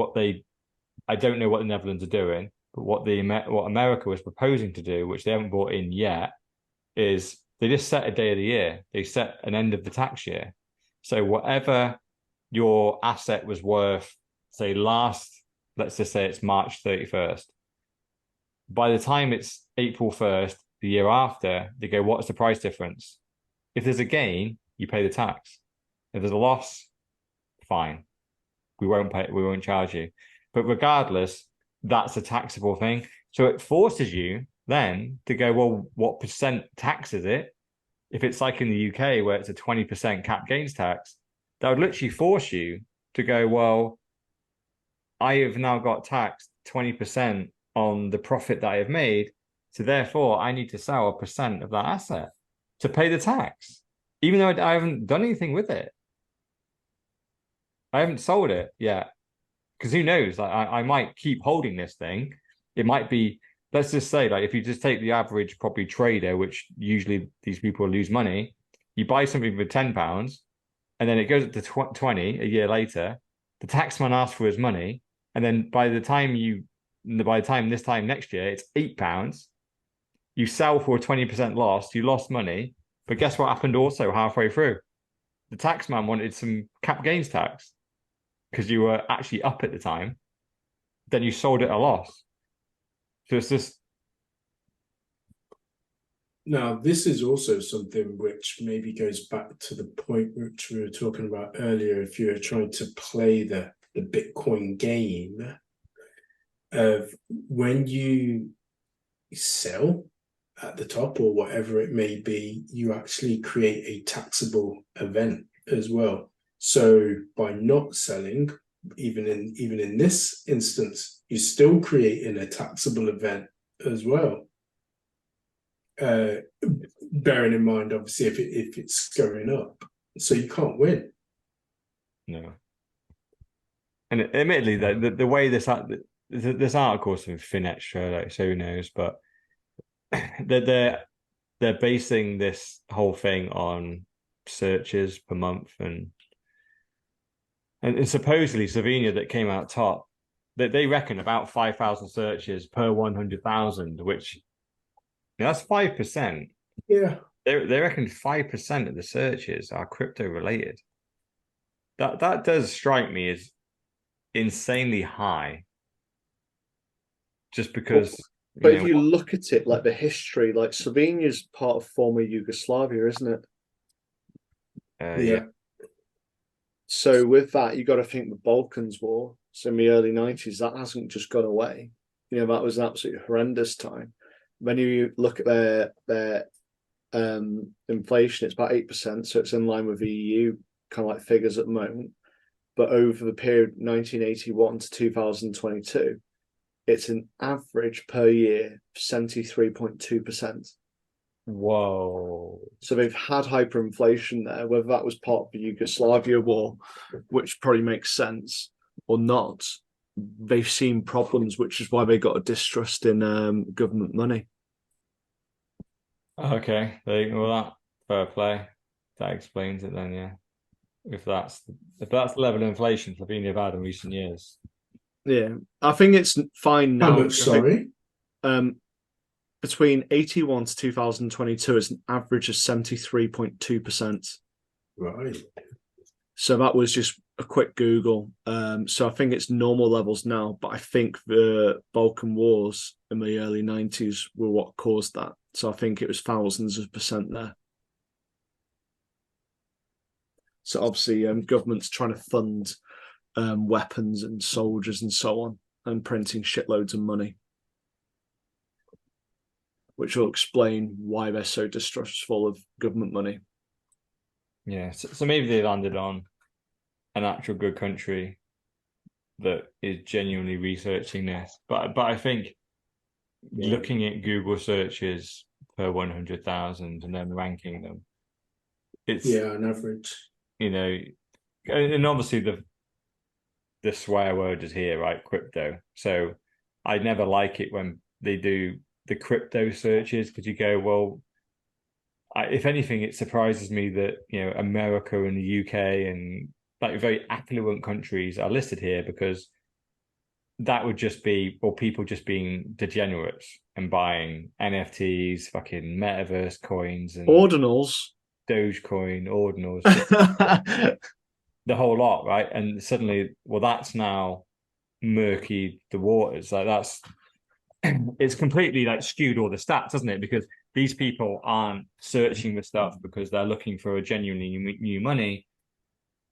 I don't know what the Netherlands are doing, but what America was proposing to do, which they haven't brought in yet, is they just set a day of the year. They set an end of the tax year. So whatever your asset was worth, say let's just say it's March 31st. By the time it's April 1st, the year after, they go, what's the price difference? If there's a gain, you pay the tax. If there's a loss, fine. We won't charge you. But regardless, that's a taxable thing. So it forces you then to go, well, what percent tax is it? If it's like in the UK where it's a 20% cap gains tax, that would literally force you to go, well, I have now got taxed 20% on the profit that I have made. So therefore, I need to sell a percent of that asset to pay the tax, even though I haven't done anything with it. I haven't sold it yet. Because who knows? Like, I might keep holding this thing. It might be, let's just say, like if you just take the average probably trader, which usually these people lose money, you buy something for £10 and then it goes up to 20 a year later. The taxman asks for his money, and then by the time this time next year, it's £8. You sell for a 20% loss, you lost money. But guess what happened also halfway through? The taxman wanted some cap gains tax because you were actually up at the time. Then you sold it at a loss. So it's just. Now, this is also something which maybe goes back to the point which we were talking about earlier. If you're trying to play the Bitcoin game of when you sell at the top or whatever it may be, you actually create a taxable event as well. So by not selling, even in this instance, you're still creating a taxable event as well. Bearing in mind, obviously, if it's going up, so you can't win. No. And admittedly, the way this article is from FinExtra, like, so who knows, but they're basing this whole thing on searches per month, and supposedly Slovenia that came out top, that they reckon about 5,000 searches per 100,000, which that's 5%. Yeah, they reckon 5% of the searches are crypto related. That does strike me as insanely high. Just because. But if you look at it, like the history, like Slovenia's part of former Yugoslavia, isn't it? Yeah. So with that, you got to think the Balkans War. So in the early 90s, that hasn't just gone away. You know, that was an absolutely horrendous time. When you look at their inflation, it's about 8%, so it's in line with the EU kind of like figures at the moment. But over the period 1981 to 2022, it's an average per year 73.2%. Whoa. So they've had hyperinflation there, whether that was part of the Yugoslavia war, which probably makes sense, or not. They've seen problems, which is why they got a distrust in government money. Okay, that fair play. That explains it then, yeah. If that's the level of inflation Slovenia have had in recent years. Yeah, I think it's fine now. How much, sorry? Between 81 to 2022 is an average of 73.2%. Right. So that was just a quick Google. So I think it's normal levels now, but I think the Balkan Wars in the early 90s were what caused that. So I think it was thousands of percent there. So obviously government's trying to fund weapons and soldiers and so on, and printing shitloads of money, which will explain why they're so distrustful of government money. Yeah, so maybe they landed on an actual good country that is genuinely researching this. But I think looking at Google searches per 100,000 and then ranking them, it's an average. You know, and obviously the swear word is here, right? Crypto. So I never like it when they do the crypto searches, because you go, well, if anything, it surprises me that, you know, America and the UK and like very affluent countries are listed here, because that would just be, well, people just being degenerates and buying NFTs, fucking metaverse coins and ordinals, Dogecoin, ordinals, the whole lot, right? And suddenly, well, that's now murky the waters. Like it's completely like skewed all the stats, doesn't it? Because these people aren't searching for stuff because they're looking for a genuinely new money.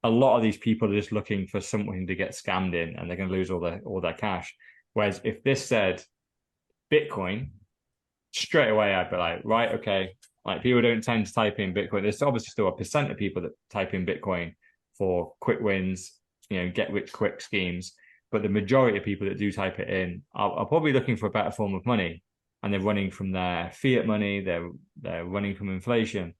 A lot of these people are just looking for something to get scammed in, and they're going to lose all their cash. Whereas if this said Bitcoin, straight away I'd be like, right, okay. Like, people don't tend to type in Bitcoin. There's obviously still a percent of people that type in Bitcoin for quick wins, get rich quick schemes. But the majority of people that do type it in are probably looking for a better form of money, and they're running from their fiat money. They're running from inflation.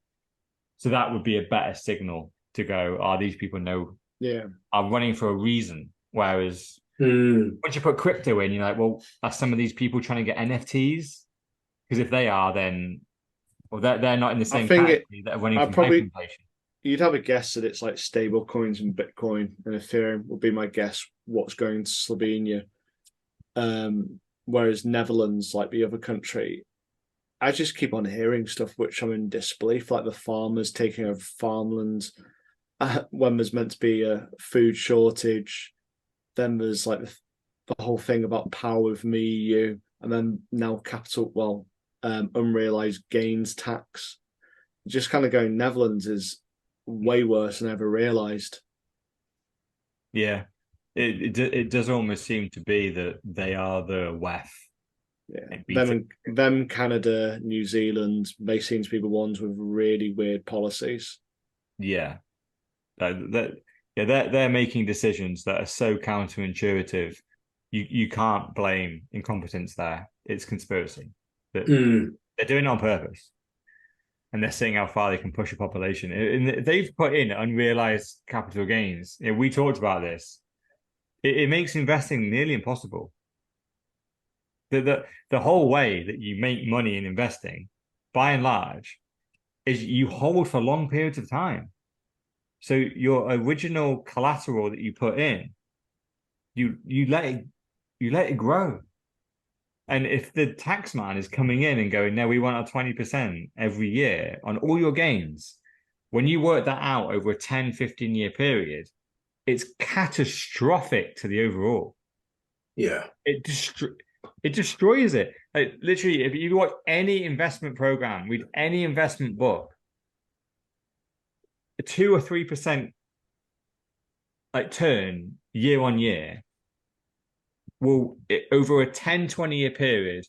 So that would be a better signal to go, these people are running for a reason. Whereas once you put crypto in, you're like, well, are some of these people trying to get NFTs? Because if they are, then they're not in the same category that are running from hyperinflation. You'd have a guess that it's like stable coins and Bitcoin and Ethereum would be my guess what's going to Slovenia. Whereas Netherlands, like the other country, I just keep on hearing stuff which I'm in disbelief, like the farmers taking over farmlands when there's meant to be a food shortage. Then there's like the whole thing about power of me, you, and then now unrealized gains tax. Just kind of going, Netherlands is way worse than I ever realized. Yeah, it does almost seem to be that they are the WEF. Yeah, them Canada, New Zealand, they seem to be the ones with really weird policies. Yeah, they're making decisions that are so counterintuitive. You can't blame incompetence there. It's conspiracy. They're doing it on purpose. And they're seeing how far they can push a population. And they've put in unrealized capital gains. We talked about this. It makes investing nearly impossible. The whole way that you make money in investing, by and large, is you hold for long periods of time. So your original collateral that you put in, you let it grow. And if the tax man is coming in and going, no, we want our 20% every year on all your gains, when you work that out over a 10, 15-year period, it's catastrophic to the overall. Yeah. It destroys it. Like, literally, if you watch any investment program, read any investment book, a 2 or 3% like turn year on year over a 10, 20-year period,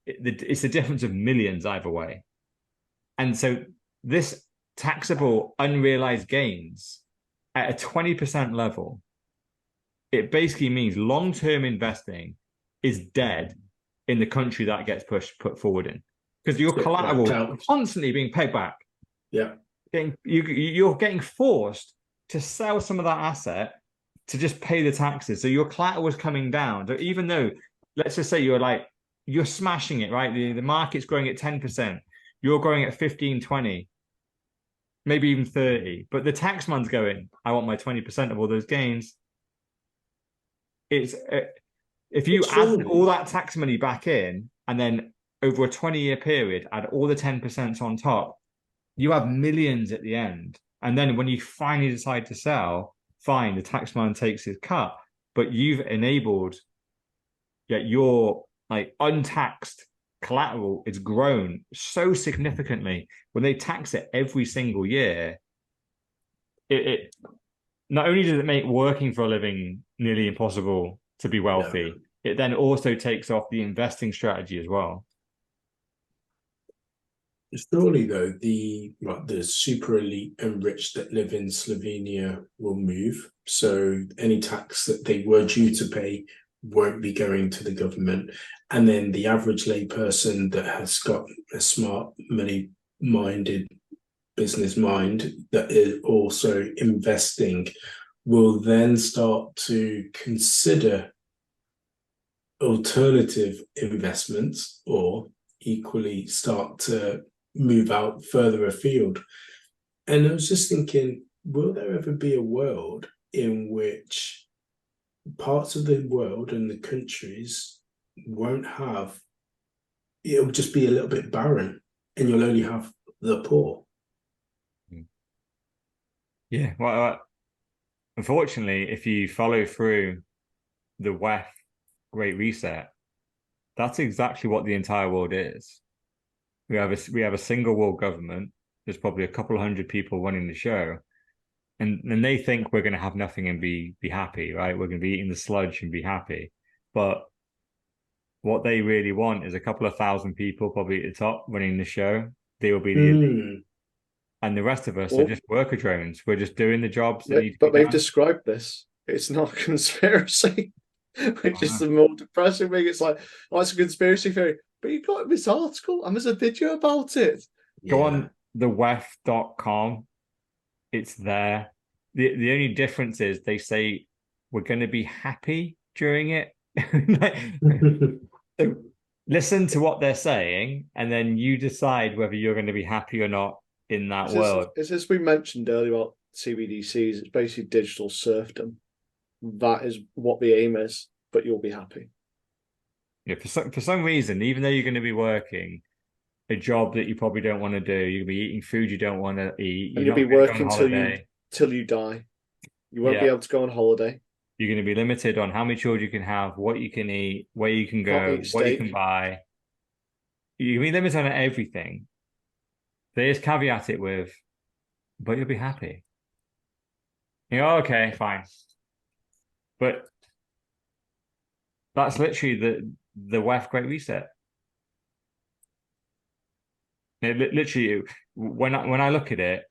it's a difference of millions either way. And so this taxable unrealized gains at a 20% level, it basically means long-term investing is dead in the country that gets put forward in, because your collateral is constantly being paid back. Yeah. You're getting forced to sell some of that asset to just pay the taxes. So your collateral is coming down. So even though, let's just say you're smashing it, right? The market's growing at 10%. You're growing at 15, 20, maybe even 30. But the tax man's going, I want my 20% of all those gains. If you add all that tax money back in, and then over a 20-year period, add all the 10% on top, you have millions at the end. And then when you finally decide to sell, fine, the taxman takes his cut, but you've enabled your untaxed collateral is grown so significantly. When they tax it every single year, it not only does it make working for a living nearly impossible to be wealthy, it then also takes off the investing strategy as well. Surely, though, the super elite and rich that live in Slovenia will move. So any tax that they were due to pay won't be going to the government. And then the average layperson that has got a smart, money-minded business mind that is also investing will then start to consider alternative investments, or equally start to move out further afield. And I was just thinking, will there ever be a world in which parts of the world and the countries won't have, it'll just be a little bit barren and you'll only have the poor? Yeah, well, unfortunately, if you follow through the Great Reset, that's exactly what the entire world is. We have a single world government. There's probably a couple of hundred people running the show, and they think we're going to have nothing and be happy, right? We're going to be eating the sludge and be happy. But what they really want is a couple of thousand people probably at the top running the show. They will be the elite. And the rest of us are just worker drones. We're just doing the jobs that need to But be they've done. described this. It's not a conspiracy, which is the more depressing thing. It's like, oh, it's a conspiracy theory. But you got this article and there's a video about it. Go on the WEF.com. It's there. The only difference is they say we're going to be happy during it. So listen to what they're saying, and then you decide whether you're going to be happy or not in that world. As we mentioned earlier about CBDCs, it's basically digital serfdom. That is what the aim is, but you'll be happy. Yeah, for some reason, even though you're going to be working a job that you probably don't want to do, you're going to be eating food you don't want to eat. And you'll be working till you die. You won't be able to go on holiday. You're going to be limited on how many children you can have, what you can eat, where you can go, what you can buy. You're going to be limited on everything. They just caveat it with, but you'll be happy. You know, okay, fine. But that's literally the WEF Great Reset. Literally, when I look at it,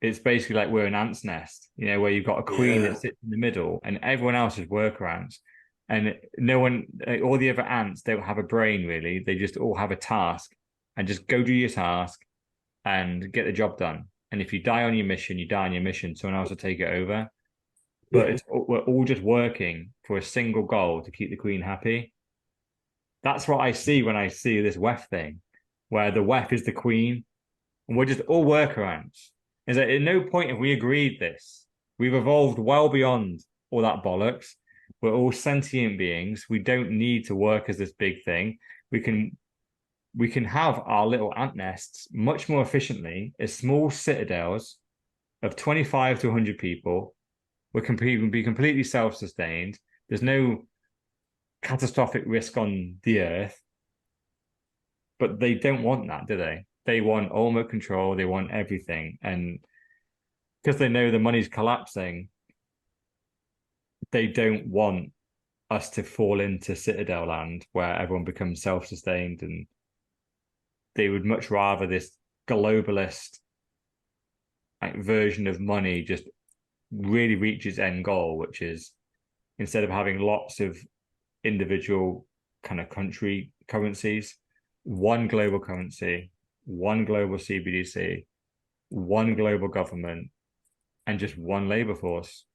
it's basically like we're an ant's nest, you know, where you've got a queen that sits in the middle and everyone else is worker ants. And no one, all the other ants don't have a brain really. They just all have a task and just go do your task and get the job done. And if you die on your mission, you die on your mission. Someone else will take it over. But we're all just working for a single goal to keep the queen happy. That's what I see when I see this WEF thing, where the WEF is the queen and we're just all worker ants. Is that at no point have we agreed this? We've evolved well beyond all that bollocks. We're all sentient beings. We don't need to work as this big thing. We can have our little ant nests much more efficiently as small citadels of 25 to 100 people. We can be completely self-sustained. There's no catastrophic risk on the earth. But they don't want that, do they? They want ultimate control. They want everything. And because they know the money's collapsing, they don't want us to fall into Citadel land where everyone becomes self-sustained. And they would much rather this globalist version of money just really reach its end goal, which is instead of having lots of individual kind of country currencies, one global currency, one global CBDC, one global government, and just one labor force.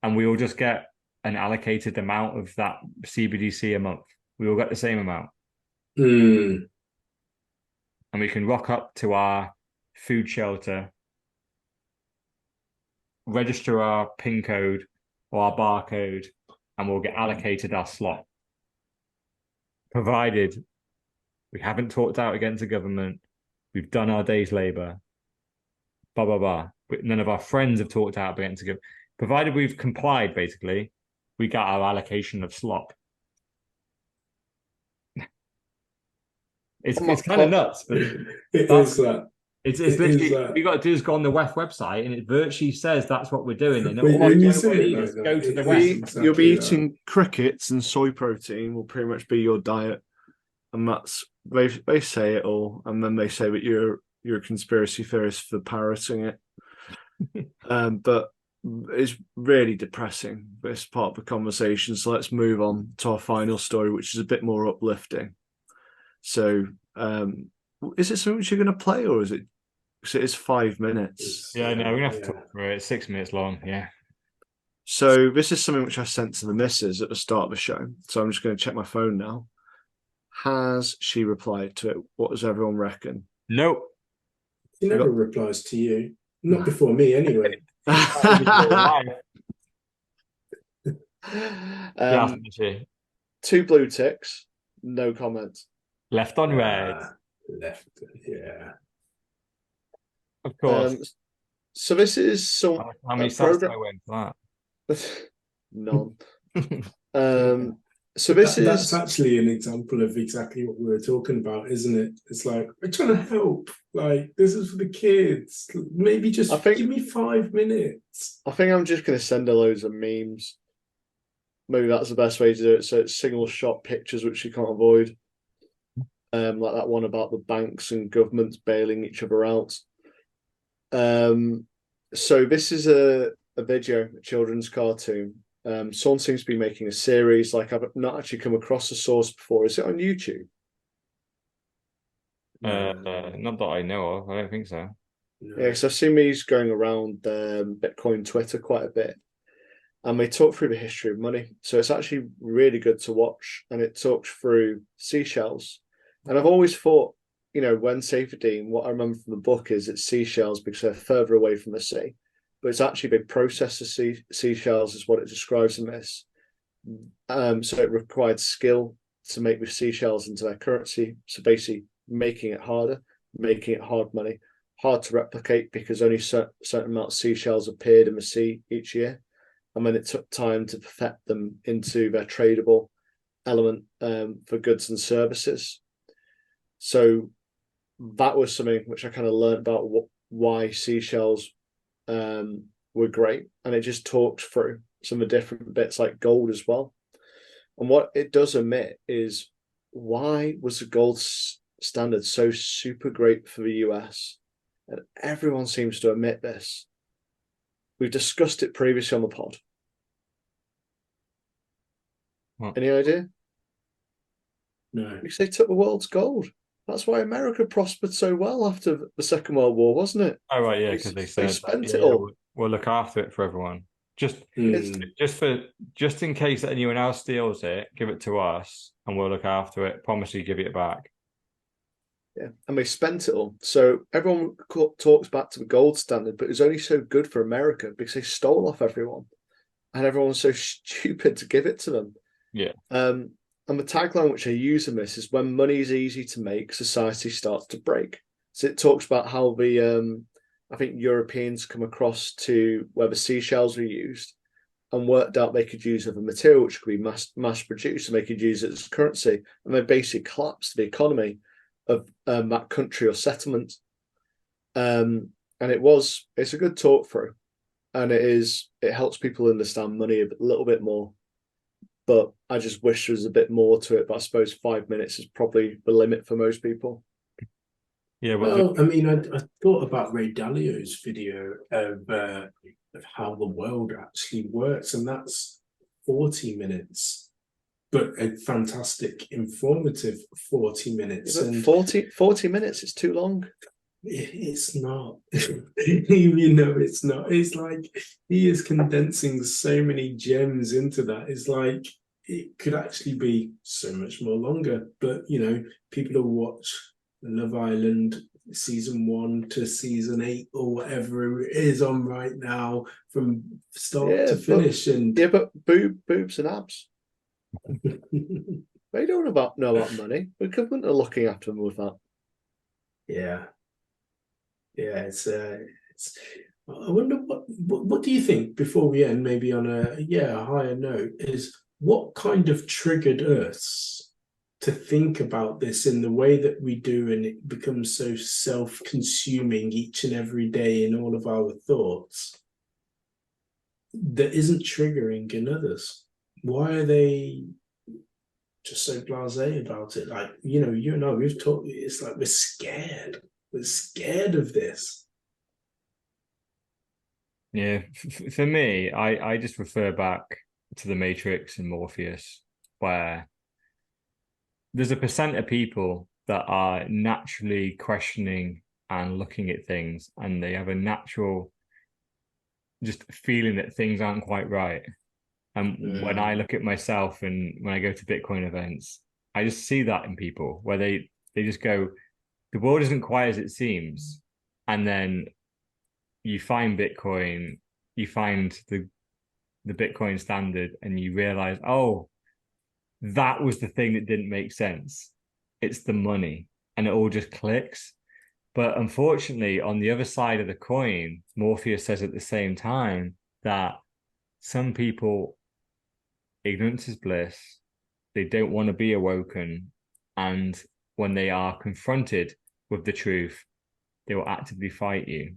And we all just get an allocated amount of that CBDC a month. We all get the same amount. And we can rock up to our food shelter, register our PIN code or our barcode, and we'll get allocated our slot. Provided we haven't talked out against the government, we've done our day's labor, blah, blah, blah. But none of our friends have talked out against the government. Provided we've complied, basically, we got our allocation of slop. It's kind of nuts, but it's literally we got to do is go on the WEF website, and it virtually says that's what we're doing. And all you need go to the WEF. You'll be eating crickets, and soy protein will pretty much be your diet, and that's they say it all, and then they say that you're a conspiracy theorist for parroting it. But it's really depressing, this part of the conversation. So let's move on to our final story, which is a bit more uplifting. So, is it something which you're going to play, or is it? Because it is 5 minutes. Yeah, no, we're going to have to talk for it. It's 6 minutes long. Yeah. So this is something which I sent to the missus at the start of the show. So I'm just going to check my phone now. Has she replied to it? What does everyone reckon? Nope. She never replies to you. Not before me, anyway. Two blue ticks, no comments. Left on red. Left, yeah. Of course. So this is some. How many stats do I win for that? None. So this That's is, actually an example of exactly what we were talking about, isn't it? It's like, we're trying to help. Like, this is for the kids. Maybe just I think- give me 5 minutes. I think I'm just going to send her loads of memes. Maybe that's the best way to do it. So it's single shot pictures, which you can't avoid. Like that one about the banks and governments bailing each other out. So this is a video, a children's cartoon. Someone seems to be making a series. Like, I've not actually come across the source before. Is it on YouTube? Not that I know of. I don't think so. No. Yeah, because I've seen these going around Bitcoin Twitter quite a bit. And they talk through the history of money. So it's actually really good to watch. And it talks through seashells. And I've always thought, you know, when Safedine, what I remember from the book is it's seashells because they're further away from the sea. But it's actually they process the seashells is what it describes in this. So it required skill to make the seashells into their currency. So basically making it harder, making it hard money, hard to replicate because only certain amount of seashells appeared in the sea each year. And then it took time to perfect them into their tradable element for goods and services. So that was something which I kind of learned about why seashells were great. And it just talks through some of the different bits like gold as well. And what it does omit is, why was the gold standard so super great for the US? And everyone seems to omit this. We've discussed it previously on the pod. What? Any idea? No. Because they took the world's gold. That's why America prospered so well after the Second World War, wasn't it? Oh right, yeah, because they said spent yeah, it all. we'll look after it for everyone. Just Mm. just in case anyone else steals it, give it to us, and we'll look after it. Promise you, give it back. Yeah, and they spent it all. So everyone talks back to the gold standard, but it was only so good for America because they stole off everyone, and everyone was so stupid to give it to them. Yeah. And the tagline which I use in this is, when money is easy to make, society starts to break. So it talks about how the I think Europeans come across to where the seashells were used and worked out they could use other material which could be mass produced, and they could use it as currency, and they basically collapsed the economy of that country or settlement. And it's a good talk through, and it helps people understand money a little bit more. But I just wish there was a bit more to it. But I suppose 5 minutes is probably the limit for most people. Yeah, Well, I mean, I thought about Ray Dalio's video of how the world actually works, and that's 40 minutes, but a fantastic, informative 40 minutes. But and 40 minutes is too long. It's not. You know, it's not. It's like he is condensing so many gems into that. It's like it could actually be so much more longer. But you know, people will watch Love Island season 1 to season 8 or whatever it is on right now from start to finish. But boobs and abs. They don't know about money. The government are looking after them with that. Yeah. Yeah, it's I wonder what do you think, before we end, maybe on a higher note, is what kind of triggered us to think about this in the way that we do, and it becomes so self-consuming each and every day in all of our thoughts, that isn't triggering in others? Why are they just so blasé about it? Like, you know, you and I, we've talked, it's like we're scared. We're scared of this. Yeah, for me, I just refer back to the Matrix and Morpheus, where there's a percent of people that are naturally questioning and looking at things, and they have a natural just feeling that things aren't quite right. And when I look at myself and when I go to Bitcoin events, I just see that in people where they just go, the world isn't quite as it seems. And then you find Bitcoin, you find the Bitcoin standard, and you realize, oh, that was the thing that didn't make sense. It's the money, and it all just clicks. But unfortunately, on the other side of the coin, Morpheus says at the same time that some people, ignorance is bliss, They don't want to be awoken. And when they are confronted with the truth, they will actively fight you.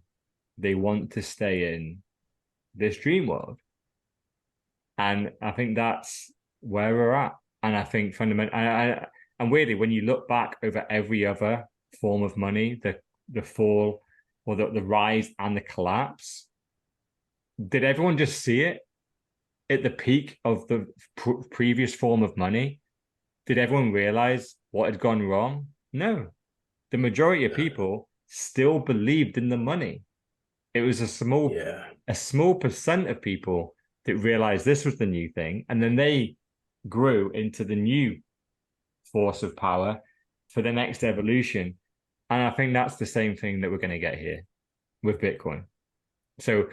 They want to stay in this dream world. And I think that's where we're at. And I think fundamentally, and weirdly, when you look back over every other form of money, the fall or the rise and the collapse, did everyone just see it at the peak of the previous form of money? Did everyone realize what had gone wrong? No. The majority of people still believed in the money. It was a small percent of people that realized this was the new thing, and then they grew into the new force of power for the next evolution. And I think that's the same thing that we're going to get here with Bitcoin. So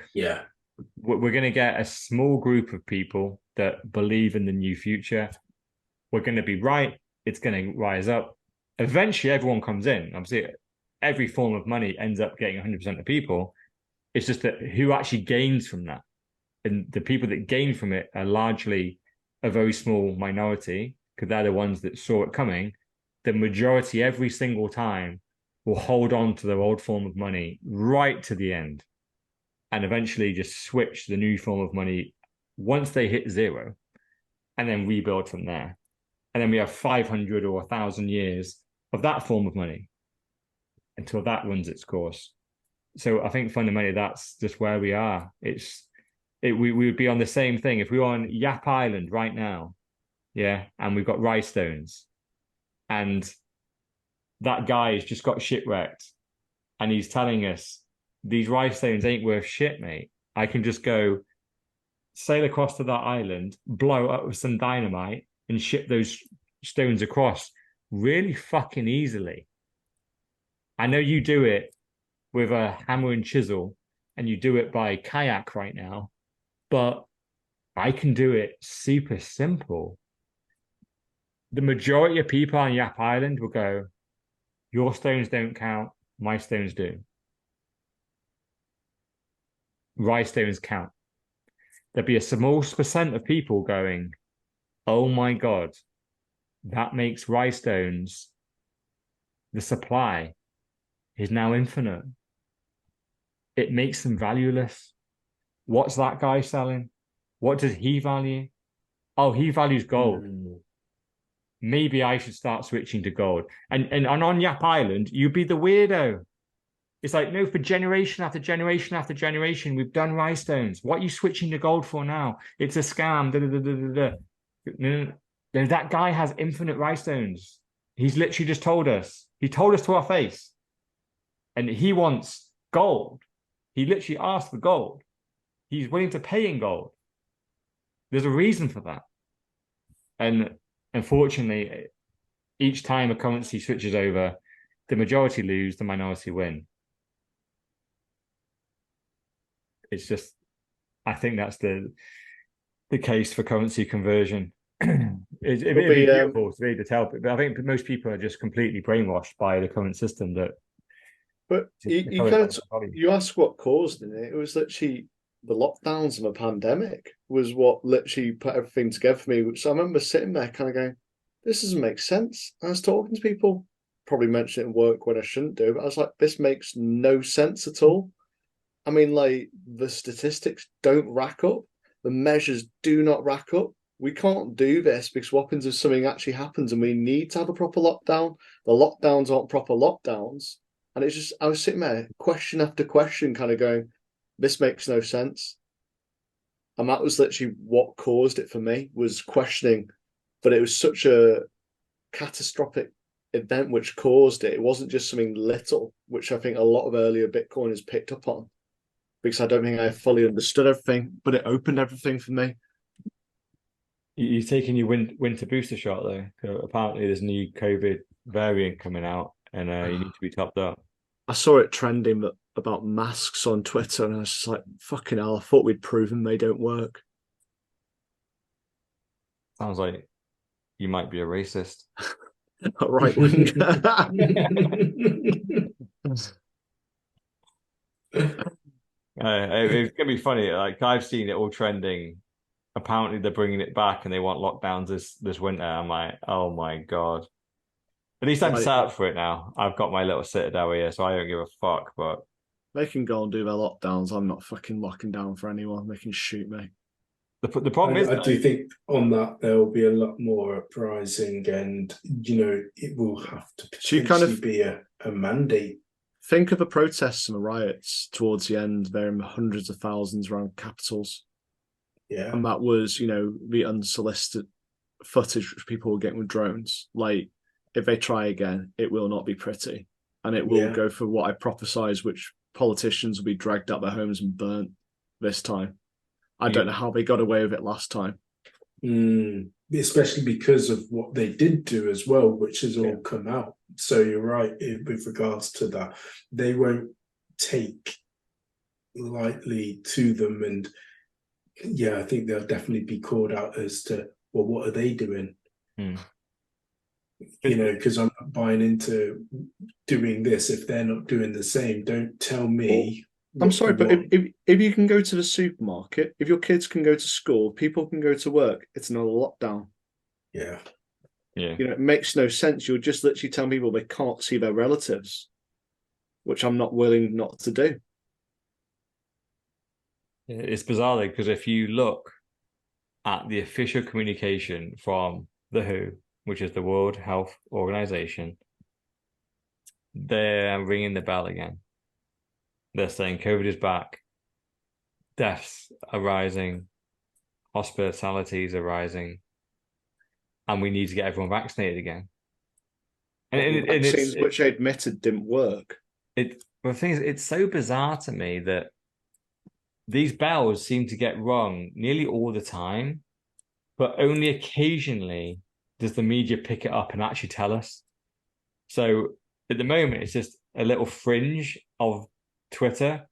we're going to get a small group of people that believe in the new future. We're going to be right. It's going to rise up. Eventually, everyone comes in. Obviously, every form of money ends up getting 100% of people. It's just that who actually gains from that? And the people that gain from it are largely a very small minority, because they're the ones that saw it coming. The majority, every single time, will hold on to their old form of money right to the end, and eventually just switch to the new form of money once they hit zero, and then rebuild from there. And then we have 500 or 1,000 years of that form of money until that runs its course. So I think fundamentally that's just where we are. We would be on the same thing if we were on Yap Island right now, and we've got rice stones, and that guy's just got shipwrecked, and he's telling us these rice stones ain't worth shit, mate. I can just go sail across to that island, blow up with some dynamite, and ship those stones across really fucking easily. I know you do it with a hammer and chisel, and you do it by kayak right now, but I can do it super simple. The majority of people on Yap Island will go, your stones don't count, my stones do. Rice stones count. There'll be a small percent of people going, oh my God, that makes rice stones, the supply is now infinite. It makes them valueless. What's that guy selling? What does he value? Oh, he values gold. Maybe I should start switching to gold. And on Yap Island, you'd be the weirdo. It's like, no, for generation after generation after generation, we've done rice stones. What are you switching to gold for now? It's a scam. No, that guy has infinite rice stones. He's literally just told us. He told us to our face. And he wants gold. He literally asked for gold. He's willing to pay in gold. There's a reason for that. And unfortunately, each time a currency switches over, the majority lose, the minority win. It's just, I think that's the case for currency conversion. It'd be beautiful to be able to tell, but I think most people are just completely brainwashed by the current system. But you ask what caused it. It was literally the lockdowns and the pandemic was what literally put everything together for me. So I remember sitting there kind of going, this doesn't make sense. I was talking to people, probably mentioned it in work when I shouldn't do, but I was like, this makes no sense at all. I mean, like, the statistics don't rack up. The measures do not rack up. We can't do this because what happens if something actually happens and we need to have a proper lockdown? The lockdowns aren't proper lockdowns. And it's just, I was sitting there, question after question, kind of going, this makes no sense. And that was literally what caused it for me, was questioning. But it was such a catastrophic event which caused it. It wasn't just something little, which I think a lot of earlier Bitcoiners picked up on, because I don't think I fully understood everything, but it opened everything for me. You're taking your winter booster shot, though. Apparently there's a new COVID variant coming out, and you need to be topped up. I saw it trending about masks on Twitter, and I was just like, fucking hell, I thought we'd proven they don't work. Sounds like you might be a racist. Right. It's gonna be funny. Like, I've seen it all trending apparently they're bringing it back and they want lockdowns this winter. I'm like, oh my God. At least I'm set up for it now. I've got my little citadel here, so I don't give a fuck. But they can go and do their lockdowns. I'm not fucking locking down for anyone. They can shoot me. The problem is, I do think on that there will be a lot more uprising, and it will have to potentially be a mandate. Think of the protests and the riots towards the end. There in hundreds of thousands around capitals. Yeah, and that was the unsolicited footage which people were getting with drones. Like, if they try again, it will not be pretty, and it will go for what I prophesize, which politicians will be dragged out their homes and burnt this time. I don't know how they got away with it last time. Especially because of what they did do as well, which has all come out. So you're right with regards to that. They won't take lightly to them, and I think they'll definitely be called out as to, well, what are they doing? Because I'm not buying into doing this if they're not doing the same. Don't tell me. I'm sorry, but if you can go to the supermarket, if your kids can go to school, people can go to work, it's not a lockdown. Yeah. It makes no sense. You're just literally telling people they can't see their relatives, which I'm not willing not to do. It's bizarre though, because if you look at the official communication from the WHO, which is the World Health Organization, they're ringing the bell again. They're saying COVID is back, deaths are rising, hospitalities are rising, and we need to get everyone vaccinated again. And vaccines, which they admitted didn't work. The thing is, it's so bizarre to me that these bells seem to get rung nearly all the time, but only occasionally does the media pick it up and actually tell us. So at the moment, it's just a little fringe of Twitter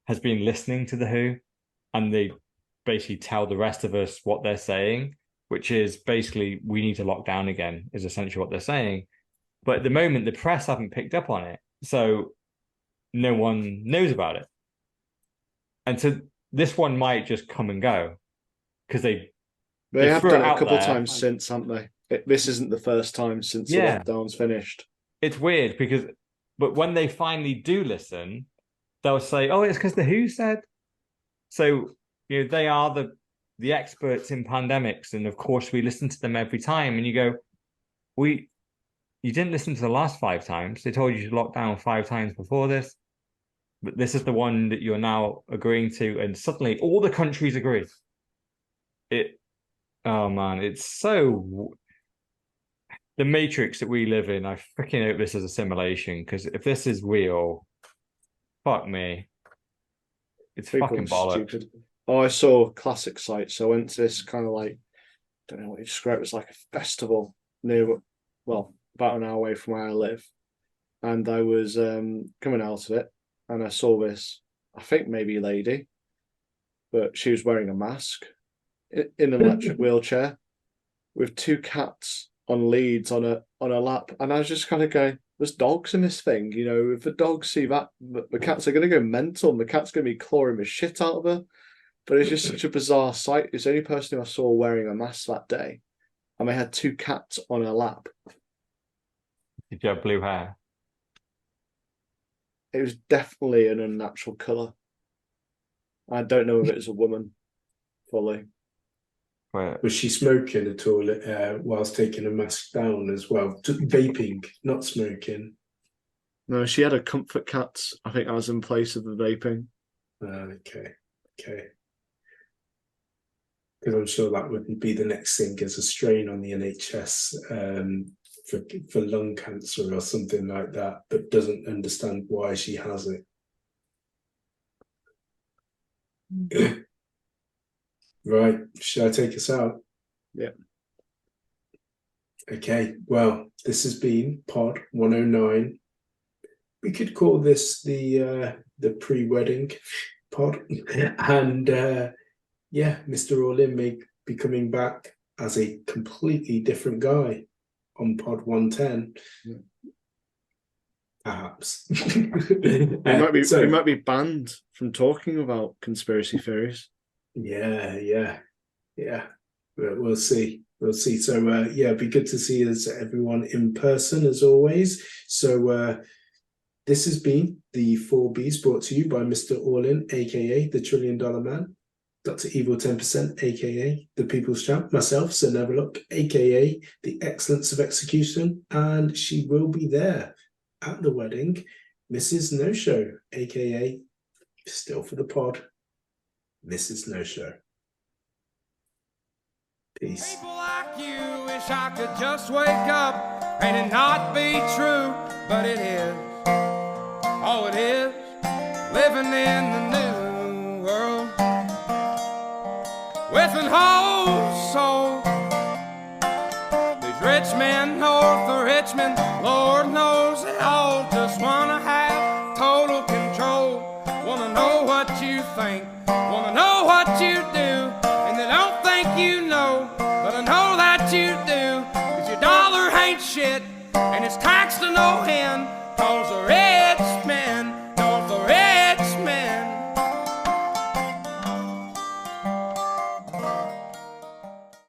has been listening to the WHO, and they basically tell the rest of us what they're saying, which is basically we need to lock down again, is essentially what they're saying. But at the moment, the press haven't picked up on it, so no one knows about it. And so this one might just come and go because they have done it a couple of times since, haven't they? This isn't the first time since the lockdown's finished. It's weird but when they finally do listen, they'll say, "Oh, it's because the WHO said." So they are the experts in pandemics, and of course we listen to them every time. And you go, you didn't listen to the last 5 times. They told you to lock down 5 times before this. But this is the one that you're now agreeing to, and suddenly all the countries agree. Oh man, it's so the matrix that we live in. I freaking hope this is a simulation, because if this is real, fuck me, it's fucking bollocks. Stupid. Oh, I saw classic sites. So I went to this kind of like, don't know what you describe it as, like a festival near, well, about an hour away from where I live, and I was coming out of it. And I saw this, I think maybe lady, but she was wearing a mask in an electric wheelchair with 2 cats on leads on a lap. And I was just kind of going, there's dogs in this thing. If the dogs see that, the cats are going to go mental, and the cat's going to be clawing the shit out of her. But it's just such a bizarre sight. It's the only person who I saw wearing a mask that day. And they had 2 cats on her lap. Did you have blue hair? It was definitely an unnatural colour. I don't know if it was a woman fully. Right. Was she smoking at all whilst taking her mask down as well? Vaping, not smoking. No, she had a comfort cat. I think that was in place of the vaping. Okay. Because I'm sure that would be the next thing as a strain on the NHS for lung cancer or something like that, but doesn't understand why she has it. Right, should I take us out? Yeah. Okay, well, this has been Pod 109. We could call this the pre-wedding pod. And Mr. Orlin may be coming back as a completely different guy on Pod 110. Perhaps. We might be banned from talking about conspiracy theories. Yeah. Yeah, we'll see. We'll see. So yeah, it'd be good to see us everyone in person as always. So this has been the 4Bs brought to you by Mr. All-In, aka the $1 Trillion Man, Dr. Evil 10%, aka the People's Champ, myself, Sir Neverlook, aka the Excellence of Execution, and she will be there at the wedding, Mrs. No Show, aka still for the pod, Mrs. No Show. Peace. People like you wish I could just wake up and it not be true, but it is. Oh, it is living in the new world with an whole soul. These rich men north of Richmond, Lord knows they all just wanna have total control. Wanna know what you think, wanna know what you do, and they don't think you know, but I know that you do, 'cause your dollar ain't shit, and it's taxed to no end, 'cause the